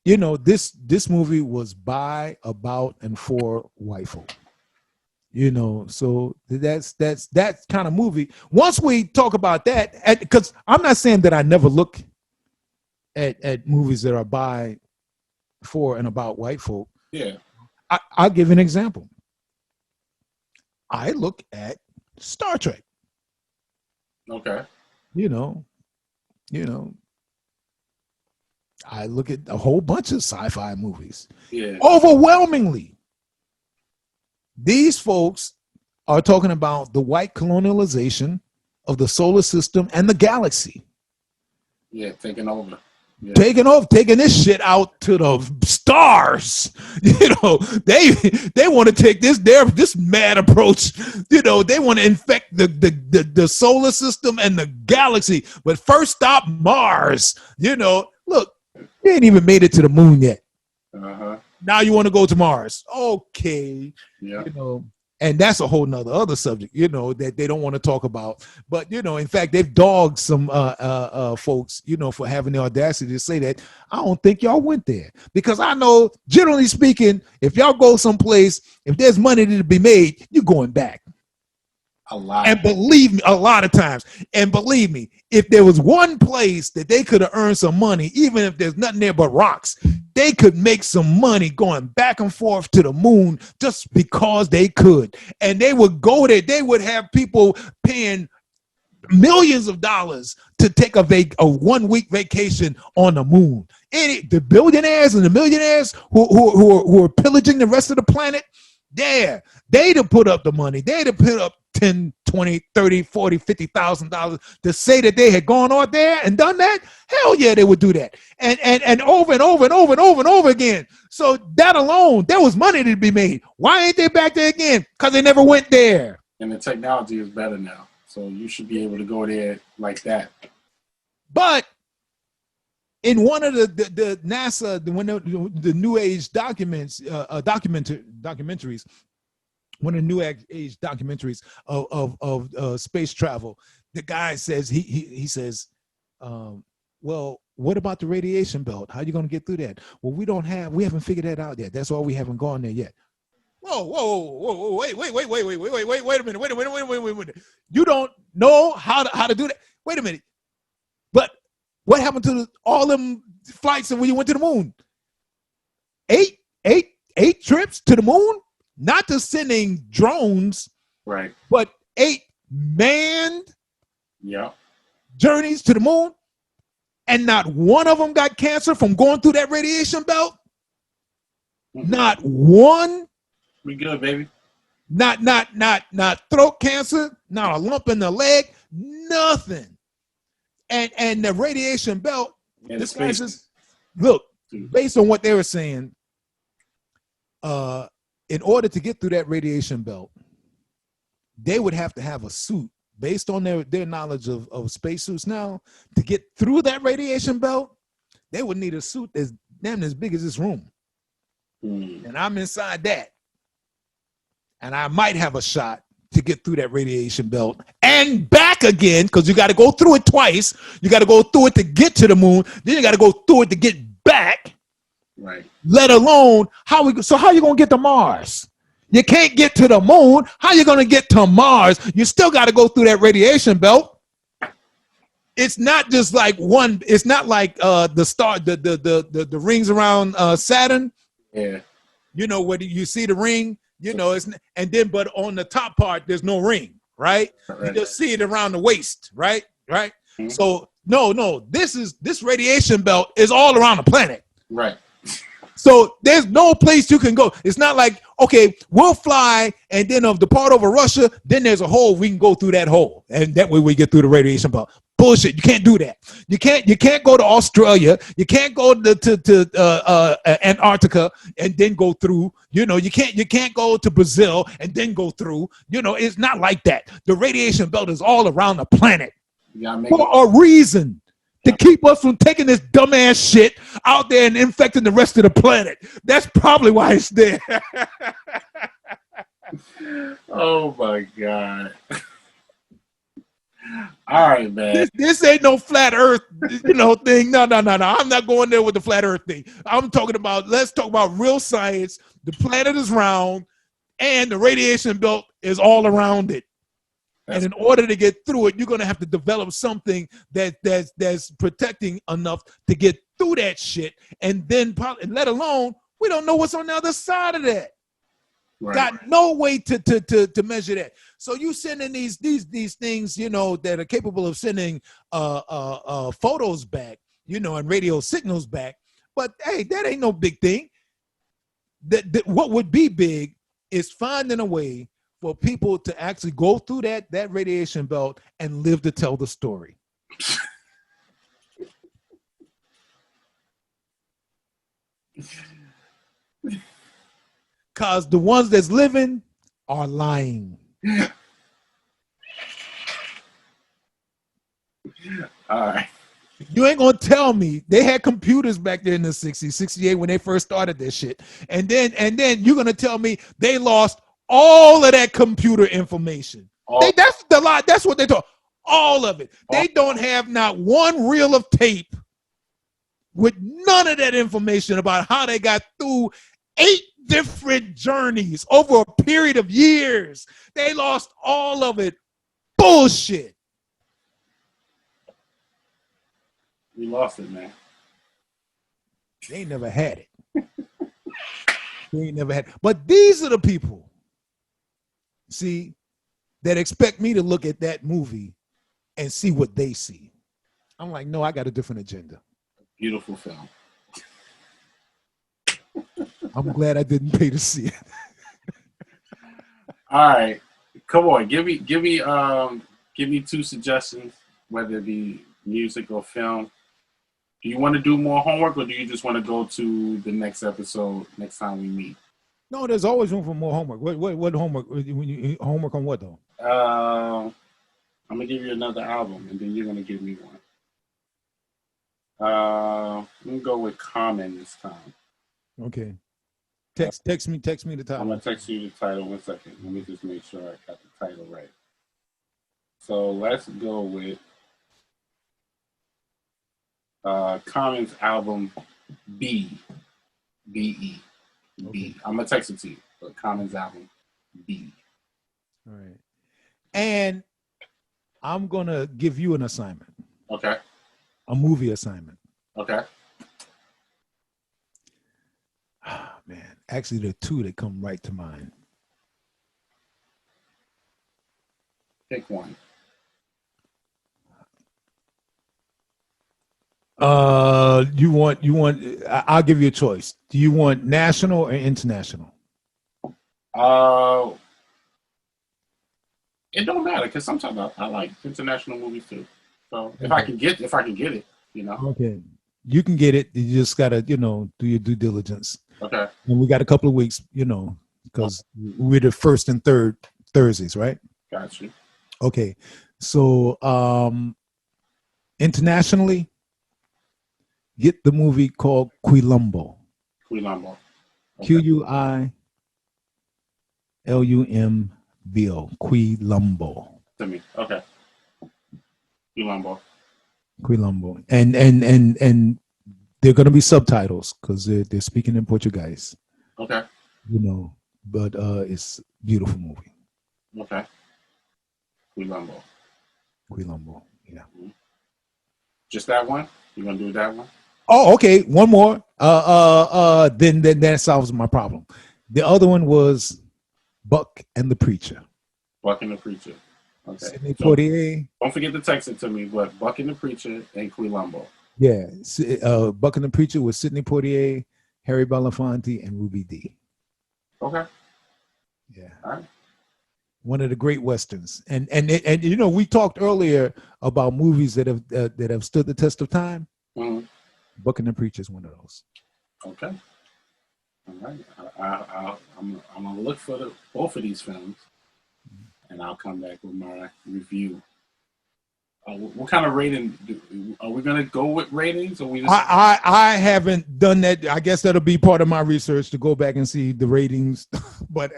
A: this movie was by, about, and for white folk. So that's that kind of movie. Once we talk about that, because I'm not saying that I never look at movies that are by, for, and about white folk.
B: Yeah.
A: I'll give an example. I look at Star Trek.
B: Okay.
A: I look at a whole bunch of sci-fi movies.
B: Yeah.
A: Overwhelmingly, these folks are talking about the white colonialization of the solar system and the galaxy.
B: Yeah, taking over. Yeah.
A: Taking this shit out to the stars. They want to take this mad approach. They want to infect the solar system and the galaxy. But first stop Mars. Look, you ain't even made it to the moon yet.
B: Uh-huh.
A: Now you want to go to Mars. Okay.
B: Yeah.
A: And that's a whole nother other subject, that they don't want to talk about. But, in fact, they've dogged some folks, for having the audacity to say that. I don't think y'all went there. Because I know, generally speaking, if y'all go someplace, if there's money to be made, you're going back.
B: A lot.
A: And believe me, a lot of times. And believe me, if there was one place that they could have earned some money, even if there's nothing there but rocks, they could make some money going back and forth to the moon just because they could. And they would go there. They would have people paying millions of dollars to take a 1 week vacation on the moon. The billionaires and the millionaires who are pillaging the rest of the planet, they'd have put up the money. They'd have put up 10, 20, 30, 40, $50,000 to say that they had gone out there and done that. Hell yeah, they would do that. And over and over and over and over and over again. So that alone, there was money to be made. Why ain't they back there again? Because they never went there.
B: And the technology is better now. So you should be able to go there like that.
A: But in one of the NASA, the New Age documentaries, one of the New Age documentaries of space travel, the guy says, he says, well, what about the radiation belt? How are you going to get through that? Well, we haven't figured that out yet. That's why we haven't gone there yet. Whoa, wait a minute. You don't know how to do that? Wait a minute. But what happened to all them flights when you went to the moon? Eight trips to the moon? Not just sending drones,
B: right?
A: But 8 manned journeys to the moon, and not one of them got cancer from going through that radiation belt. Mm-hmm. Not one.
B: We good, baby.
A: Not throat cancer. Not a lump in the leg. Nothing. And the radiation belt. This guy says, look, based on what they were saying, in order to get through that radiation belt, they would have to have a suit based on their knowledge of spacesuits now. To get through that radiation belt, they would need a suit that's damn as big as this room. And I'm inside that. And I might have a shot to get through that radiation belt and back again, because you got to go through it twice. You got to go through it to get to the moon. Then you got to go through it to get back.
B: Right.
A: Let alone how you going to get to Mars? You can't get to the moon. How you going to get to Mars? You still got to go through that radiation belt. It's not just like one. It's not like the star, the rings around Saturn.
B: Yeah.
A: Where you see the ring. But on the top part, there's no ring, right? You just see it around the waist, right? Mm-hmm. So no, this radiation belt is all around the planet.
B: Right.
A: So there's no place you can go. It's not like, okay, we'll fly and then depart over Russia, then there's a hole, we can go through that hole. And that way we get through the radiation belt. Bullshit. You can't do that. You can't go to Australia. You can't go to Antarctica and then go through. You can't go to Brazil and then go through. It's not like that. The radiation belt is all around the planet for a reason. To keep us from taking this dumbass shit out there and infecting the rest of the planet. That's probably why it's there.
B: Oh my God. All right, man.
A: This ain't no flat earth, thing. No. I'm not going there with the flat earth thing. Let's talk about real science. The planet is round and the radiation belt is all around it. And in order to get through it, you're going to have to develop something that's protecting enough to get through that shit. And then, let alone, we don't know what's on the other side of that. Right. Got no way to measure that. So you sending these things, that are capable of sending photos back, and radio signals back. But hey, that ain't no big thing. What would be big is finding a way for people to actually go through that radiation belt and live to tell the story. Because the ones that's living are lying.
B: All right.
A: You ain't gonna tell me they had computers back there in the 60s, 68 when they first started this shit. And then you're gonna tell me they lost all of that computer information. That's the lie. That's what they talk. All of it. They don't have not one reel of tape with none of that information about how they got through 8 different journeys over a period of years. They lost all of it. Bullshit.
B: We lost it, man.
A: They ain't never had it. They ain't never had it. But these are the people, see, that expect me to look at that movie and see what they see. I'm like, no, I got a different agenda.
B: Beautiful film.
A: I'm glad I didn't pay to see it.
B: All right, come on, give me 2 suggestions, whether it be music or film. Do you want to do more homework, or do you just want to go to the next episode next time we meet?
A: No, there's always room for more homework. What homework? Homework on what though?
B: I'm gonna give you another album, and then you're gonna give me one. I'm gonna go with Common this time.
A: Okay. Text me the title.
B: I'm gonna text you the title. 1 second. Let me just make sure I got the title right. So let's go with Common's album B. B-E. B. I'm gonna text it to you. But Common's album B.
A: All right. And I'm gonna give you an assignment.
B: Okay.
A: A movie assignment.
B: Okay.
A: Oh, man, actually, there are 2 that come right to mind.
B: Pick one.
A: You want? I'll give you a choice. Do you want national or international?
B: It don't matter, because sometimes I like international movies too. So if I can get it, you know.
A: Okay, you can get it. You just gotta, do your due diligence.
B: Okay.
A: And we got a couple of weeks, because we're the first and third Thursdays, right?
B: Got you.
A: Okay, so internationally, get the movie called Quilombo.
B: Quilombo.
A: Okay. Quilumbo. Quilombo.
B: To me. Okay.
A: Quilombo. And there are going to be subtitles because they're speaking in Portuguese.
B: Okay.
A: But it's a beautiful movie.
B: Okay. Quilombo,
A: yeah.
B: Mm-hmm. Just that one? You gonna do that one?
A: Oh, okay. One more. Then that solves my problem. The other one was Buck and the Preacher.
B: Buck and the Preacher. Okay.
A: Sidney Poitier.
B: Don't forget to text it to me, but Buck and the Preacher and Quilombo.
A: Yeah. Buck and the Preacher with Sidney Poitier, Harry Belafonte, and Ruby Dee.
B: Okay.
A: Yeah.
B: All right.
A: One of the great westerns, and we talked earlier about movies that have stood the test of time.
B: Mm-hmm.
A: Buck and the Preacher is one of those.
B: Okay. All right. I'm gonna look for both of these films, and I'll come back with my review. What kind of rating? Are we gonna go with ratings, or we just?
A: I haven't done that. I guess that'll be part of my research to go back and see the ratings, but.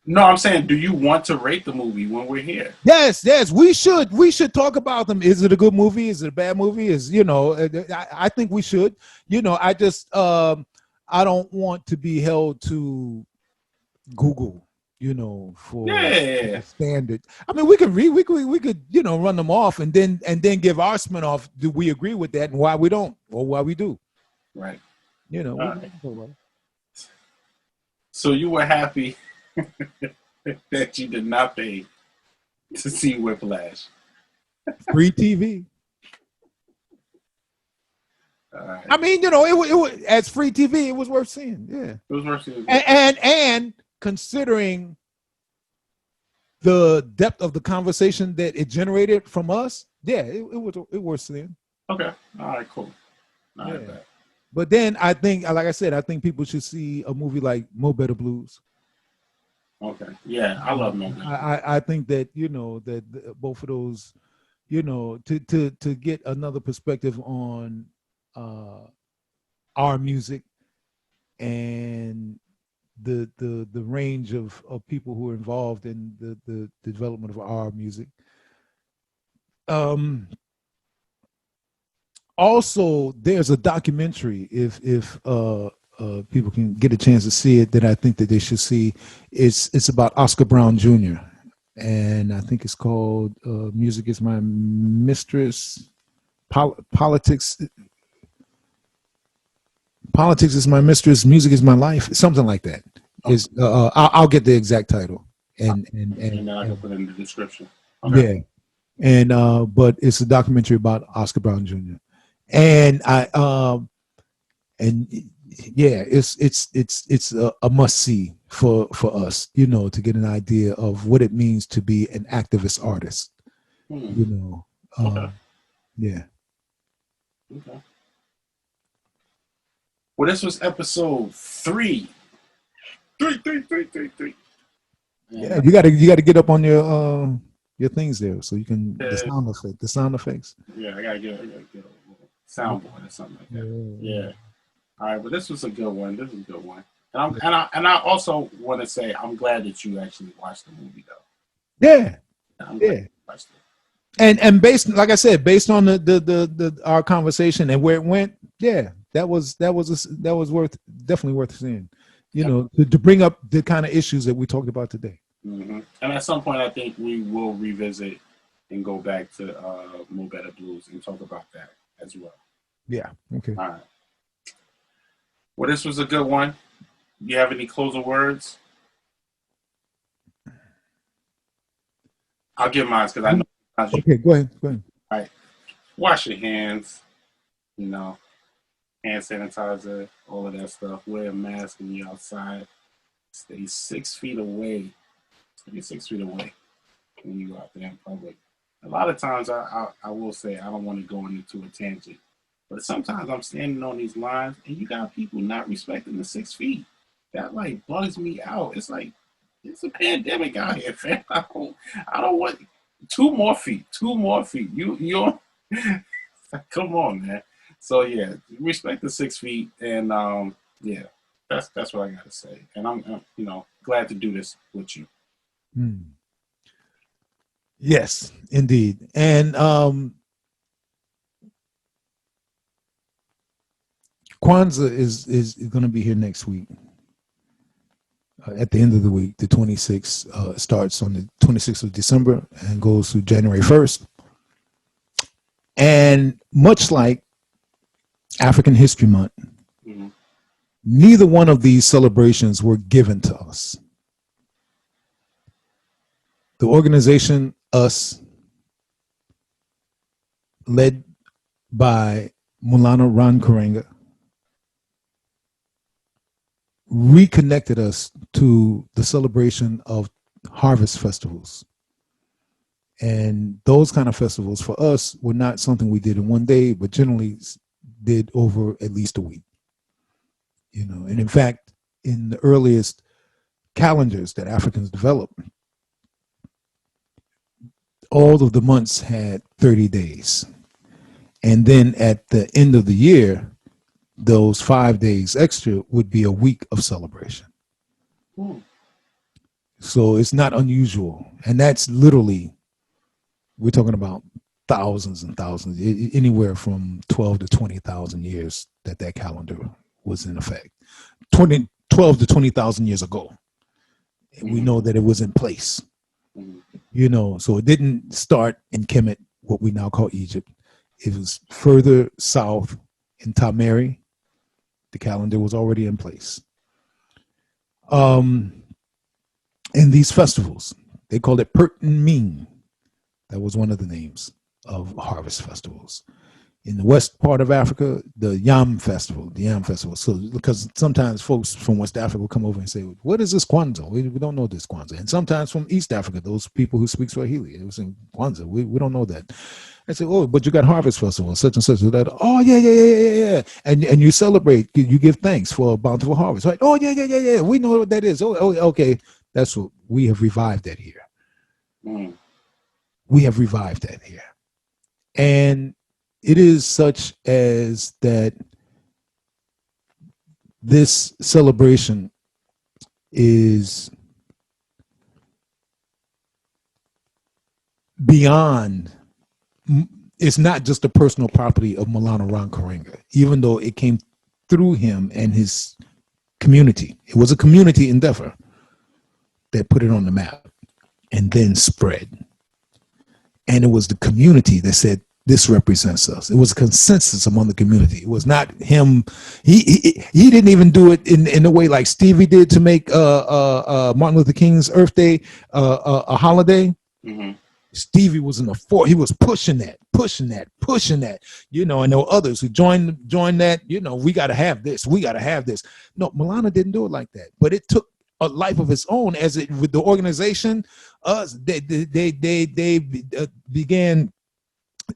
B: No, I'm saying, do you want to rate the movie when we're here?
A: Yes, we should. We should talk about them. Is it a good movie? Is it a bad movie? I think we should. I just I don't want to be held to Google, for standard. I mean, we could run them off and then give our spin off. Do we agree with that, and why we don't, or why we do?
B: Right.
A: Right.
B: So you were happy that you did not pay to see Whiplash.
A: Free TV.
B: Right.
A: I mean, it was as free TV. It was worth seeing. Yeah,
B: it was worth seeing.
A: And considering the depth of the conversation that it generated from us, yeah, it works then.
B: Okay. All right. Cool. All right.
A: Yeah. But then I think, like I said, I think people should see a movie like Mo Better Blues.
B: Okay. Yeah, I love Mo Better.
A: I think that that both of those, to get another perspective on our music and the range of people who are involved in the development of our music. Also, there's a documentary, if people can get a chance to see it, that I think that they should see. It's about Oscar Brown Jr. and I think it's called "Music Is My Mistress." Politics is my mistress. Music is my life. Something like that. Is I'll get the exact title and
B: I can put it in the description. Okay.
A: Yeah, and but it's a documentary about Oscar Brown Jr. And it's a must see for us, to get an idea of what it means to be an activist artist.
B: Okay.
A: Yeah.
B: Okay. Well, this was episode 3. 3.
A: Yeah, you gotta get up on your things there so you can the sound effects.
B: Yeah, I gotta get a soundboard or something like that. Yeah. All right, but this was a good one. And I also want to say I'm glad that you actually watched the movie though.
A: Yeah. Yeah. And based, like I said, based on the our conversation and where it went, yeah, that was definitely worth seeing. To bring up the kind of issues that we talked about today.
B: Mm-hmm. And at some point, I think we will revisit and go back to Mo Better Blues and talk about that as well.
A: Yeah. Okay.
B: All right. Well, this was a good one. You have any closing words? I'll give mine because I know.
A: Okay, go ahead.
B: All right. Wash your hands. Hand sanitizer, all of that stuff. Wear a mask when you're outside. Stay 6 feet away. Stay 6 feet away when you go out there in public. A lot of times, I will say I don't want to go into a tangent, but sometimes I'm standing on these lines and you got people not respecting the 6 feet. That like bugs me out. It's like it's a pandemic out here, fam. I don't want 2 more feet. 2 more feet. You come on, man. So yeah, respect the 6 feet, and yeah, that's what I gotta say. And I'm glad to do this with you.
A: Yes, indeed. And Kwanzaa is going to be here next week. At the end of the week, the 26th starts on the 26th of December and goes through January 1st. And much like African History Month, neither one of these celebrations were given to us. The organization, us, led by Mulana Ran Karenga, reconnected us to the celebration of harvest festivals. And those kind of festivals for us were not something we did in one day, but generally did over at least a week. And in fact, in the earliest calendars that Africans developed, all of the months had 30 days. And then at the end of the year, those 5 days extra would be a week of celebration. So it's not unusual. And that's literally, we're talking about thousands and thousands, anywhere from 12 to 20,000 years that calendar was in effect. 12 to 20,000 years ago. And we know that it was in place. So it didn't start in Kemet, what we now call Egypt. It was further south in Tamari. The calendar was already in place. And these festivals, they called it Pertin Ming. That was one of the names of harvest festivals. In the west part of Africa, the Yam Festival. So, because sometimes folks from West Africa will come over and say, "What is this Kwanzaa? We don't know this Kwanzaa." And sometimes from East Africa, those people who speak Swahili, they will say, "Kwanzaa, we don't know that." I say, "Oh, but you got Harvest Festival, such and such." That, oh yeah. And you celebrate, you give thanks for a bountiful harvest, right? Oh yeah. We know what that is. Oh, okay. That's what we have revived that here. We have revived that here, and it is such as that this celebration is beyond, it's not just the personal property of Maulana Ram Karenga, even though it came through him and his community. It was a community endeavor that put it on the map and then spread. And it was the community that said, this represents us. It was a consensus among the community. It was not him. He didn't even do it in a way like Stevie did to make Martin Luther King's Earth Day a holiday. Mm-hmm. Stevie was in the fort. He was pushing that. You know, and there were others who joined that. You know, we got to have this. No, Maulana didn't do it like that. But it took a life of its own as it with the organization. They began.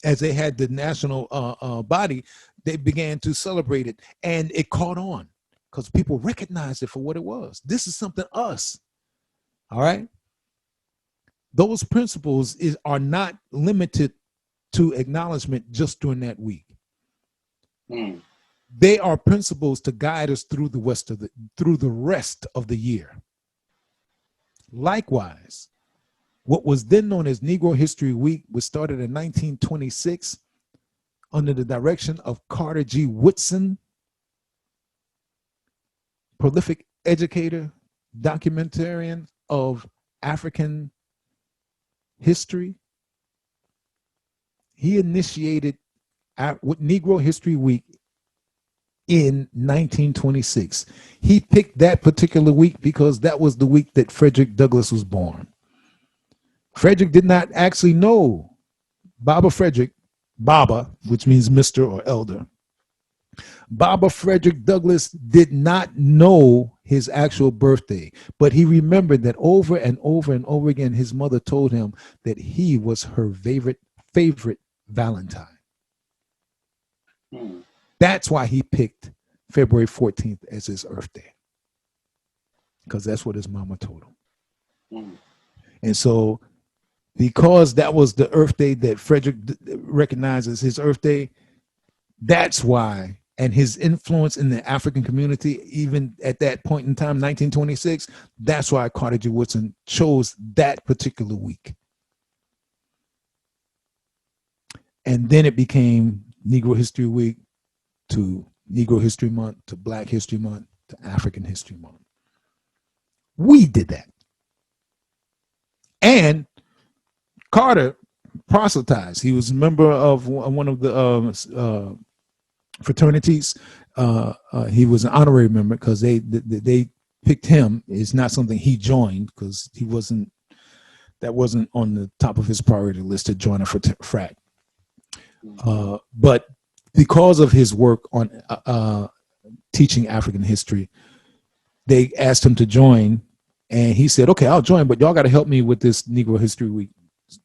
A: As they had the national body, they began to celebrate it, and it caught on because people recognized it for what it was. This is something us. All right. Those principles are not limited to acknowledgement just during that week. They are principles to guide us through the rest of the year. Likewise, what was then known as Negro History Week was started in 1926 under the direction of Carter G. Woodson, prolific educator, documentarian of African history. He initiated Negro History Week in 1926. He picked that particular week because that was the week that Frederick Douglass was born. Frederick did not actually know Baba, which means Mr. or Elder. Baba Frederick Douglass did not know his actual birthday, but he remembered that over and over and over again, his mother told him that he was her favorite Valentine. That's why he picked February 14th as his Earth Day, because that's what his mama told him. And so, because that was the Earth Day that Frederick recognized as his Earth Day, that's why, and his influence in the African community, even at that point in time, 1926, that's why Carter G. Woodson chose that particular week. And then it became Negro History Week to Negro History Month to Black History Month to African History Month. We did that. And Carter proselytized. He was a member of one of the fraternities. He was an honorary member because they picked him. It's not something he joined because that wasn't on the top of his priority list to join a frat. But because of his work on teaching African history, they asked him to join, and he said, "Okay, I'll join, but y'all got to help me with this Negro History Week.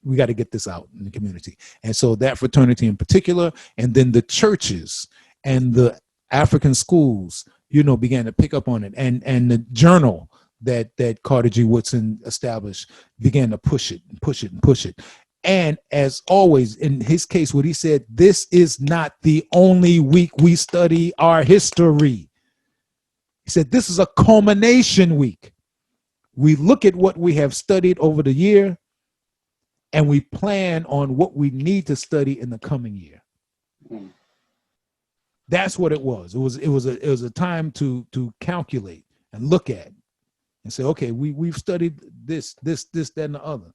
A: We got to get this out in the community." And so that fraternity in particular, and then the churches and the African schools, began to pick up on it. And the journal that Carter G. Woodson established began to push it. And as always, in his case, what he said, this is not the only week we study our history. He said, this is a culmination week. We look at what we have studied over the year, and we plan on what we need to study in the coming year. That's what it was. It was a time to calculate and look at and say, okay, we've studied this, that, and the other.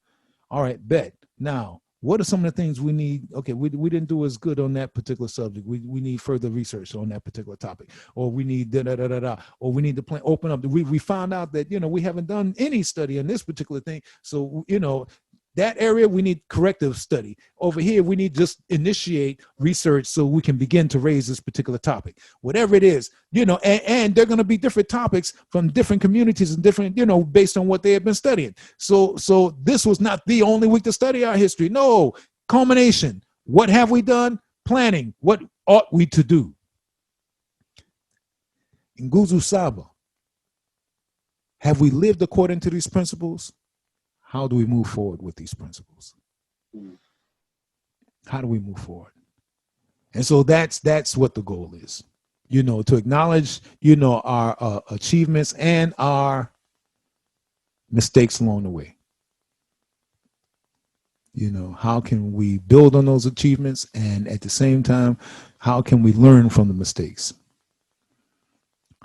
A: All right, bet. Now, what are some of the things we need? Okay, we didn't do as good on that particular subject. We need further research on that particular topic, or we need or we need to open up. We found out that we haven't done any study on this particular thing. So That area, we need corrective study. Over here, we need just initiate research so we can begin to raise this particular topic. Whatever it is, and they're going to be different topics from different communities and different, based on what they have been studying. So this was not the only week to study our history. No, culmination. What have we done? Planning. What ought we to do? Nguzu Saba. Have we lived according to these principles? How do we move forward with these principles? How do we move forward? And so that's what the goal is, to acknowledge, our achievements and our mistakes along the way. How can we build on those achievements? And at the same time, how can we learn from the mistakes?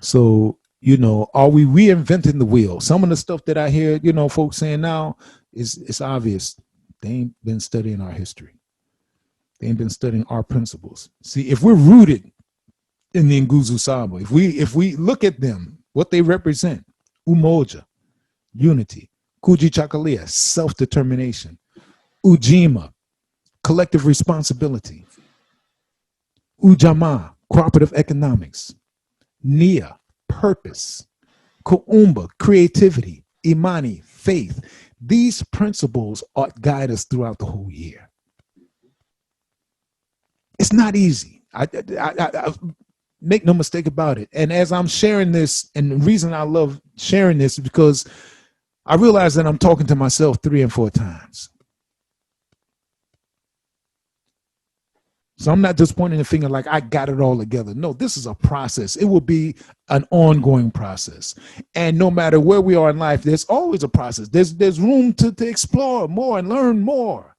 A: So, are we reinventing the wheel? Some of the stuff that I hear, folks saying now it's obvious. They ain't been studying our history. They ain't been studying our principles. See, if we're rooted in the Nguzu Saba, if we look at them, what they represent, umoja, unity, kujichagulia, self-determination, ujima, collective responsibility, ujamaa, cooperative economics, nia, purpose, kuumba, creativity, imani, faith. These principles ought to guide us throughout the whole year. It's not easy. I make no mistake about it. And as I'm sharing this, and the reason I love sharing this is because I realize that I'm talking to myself 3 and 4 times. So I'm not just pointing the finger like I got it all together. No, this is a process. It will be an ongoing process. And no matter where we are in life, there's always a process. There's room to explore more and learn more.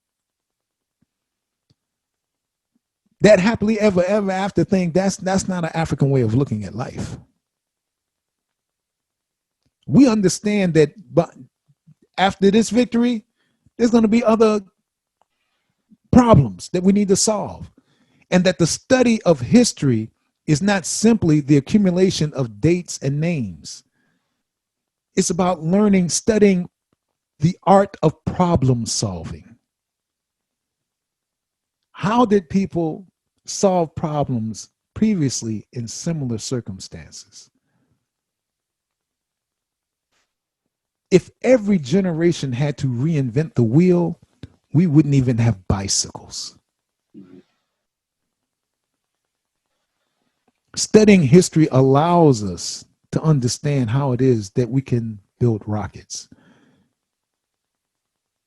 A: That happily ever after thing, that's not an African way of looking at life. We understand that, but after this victory, there's going to be other problems that we need to solve. And that the study of history is not simply the accumulation of dates and names. It's about studying the art of problem solving. How did people solve problems previously in similar circumstances? If every generation had to reinvent the wheel, we wouldn't even have bicycles. Studying history allows us to understand how it is that we can build rockets.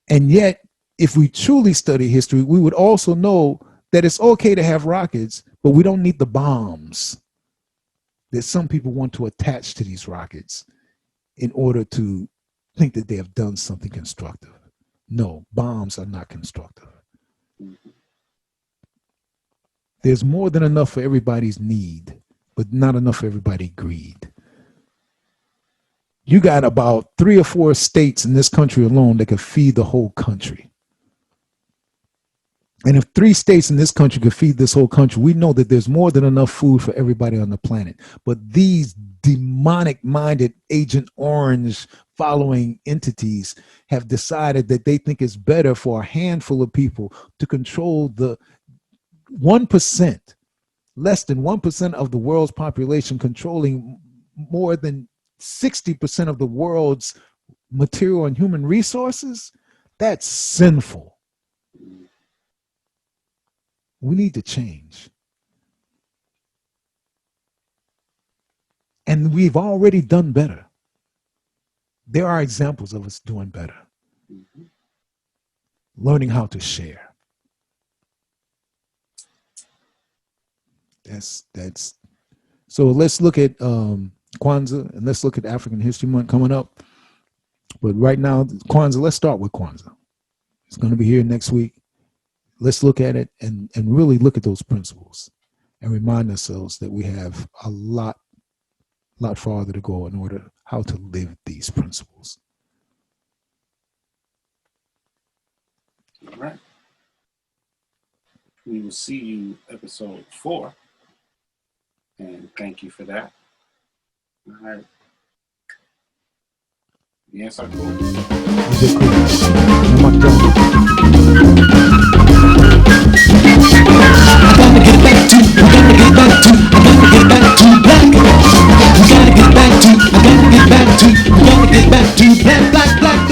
A: And yet, if we truly study history, we would also know that it's okay to have rockets, but we don't need the bombs that some people want to attach to these rockets in order to think that they have done something constructive. No, bombs are not constructive. There's more than enough for everybody's need, but not enough for everybody's greed. You got about 3 or 4 states in this country alone that could feed the whole country. And if 3 states in this country could feed this whole country, we know that there's more than enough food for everybody on the planet. But these demonic-minded Agent Orange following entities have decided that they think it's better for a handful of people to control the 1%, less than 1% of the world's population, controlling more than 60% of the world's material and human resources. That's sinful. We need to change. And we've already done better. There are examples of us doing better. Learning how to share. That's so let's look at Kwanzaa, and let's look at African History Month coming up. But right now, Kwanzaa, let's start with Kwanzaa. It's going to be here next week. Let's look at it and really look at those principles and remind ourselves that we have a lot farther to go in order how to live these principles.
B: All right. We will see you episode 4. And thank you for that. All right. Yes, I cool.
C: back to, I gotta get back to, we gotta get back to black, black, black.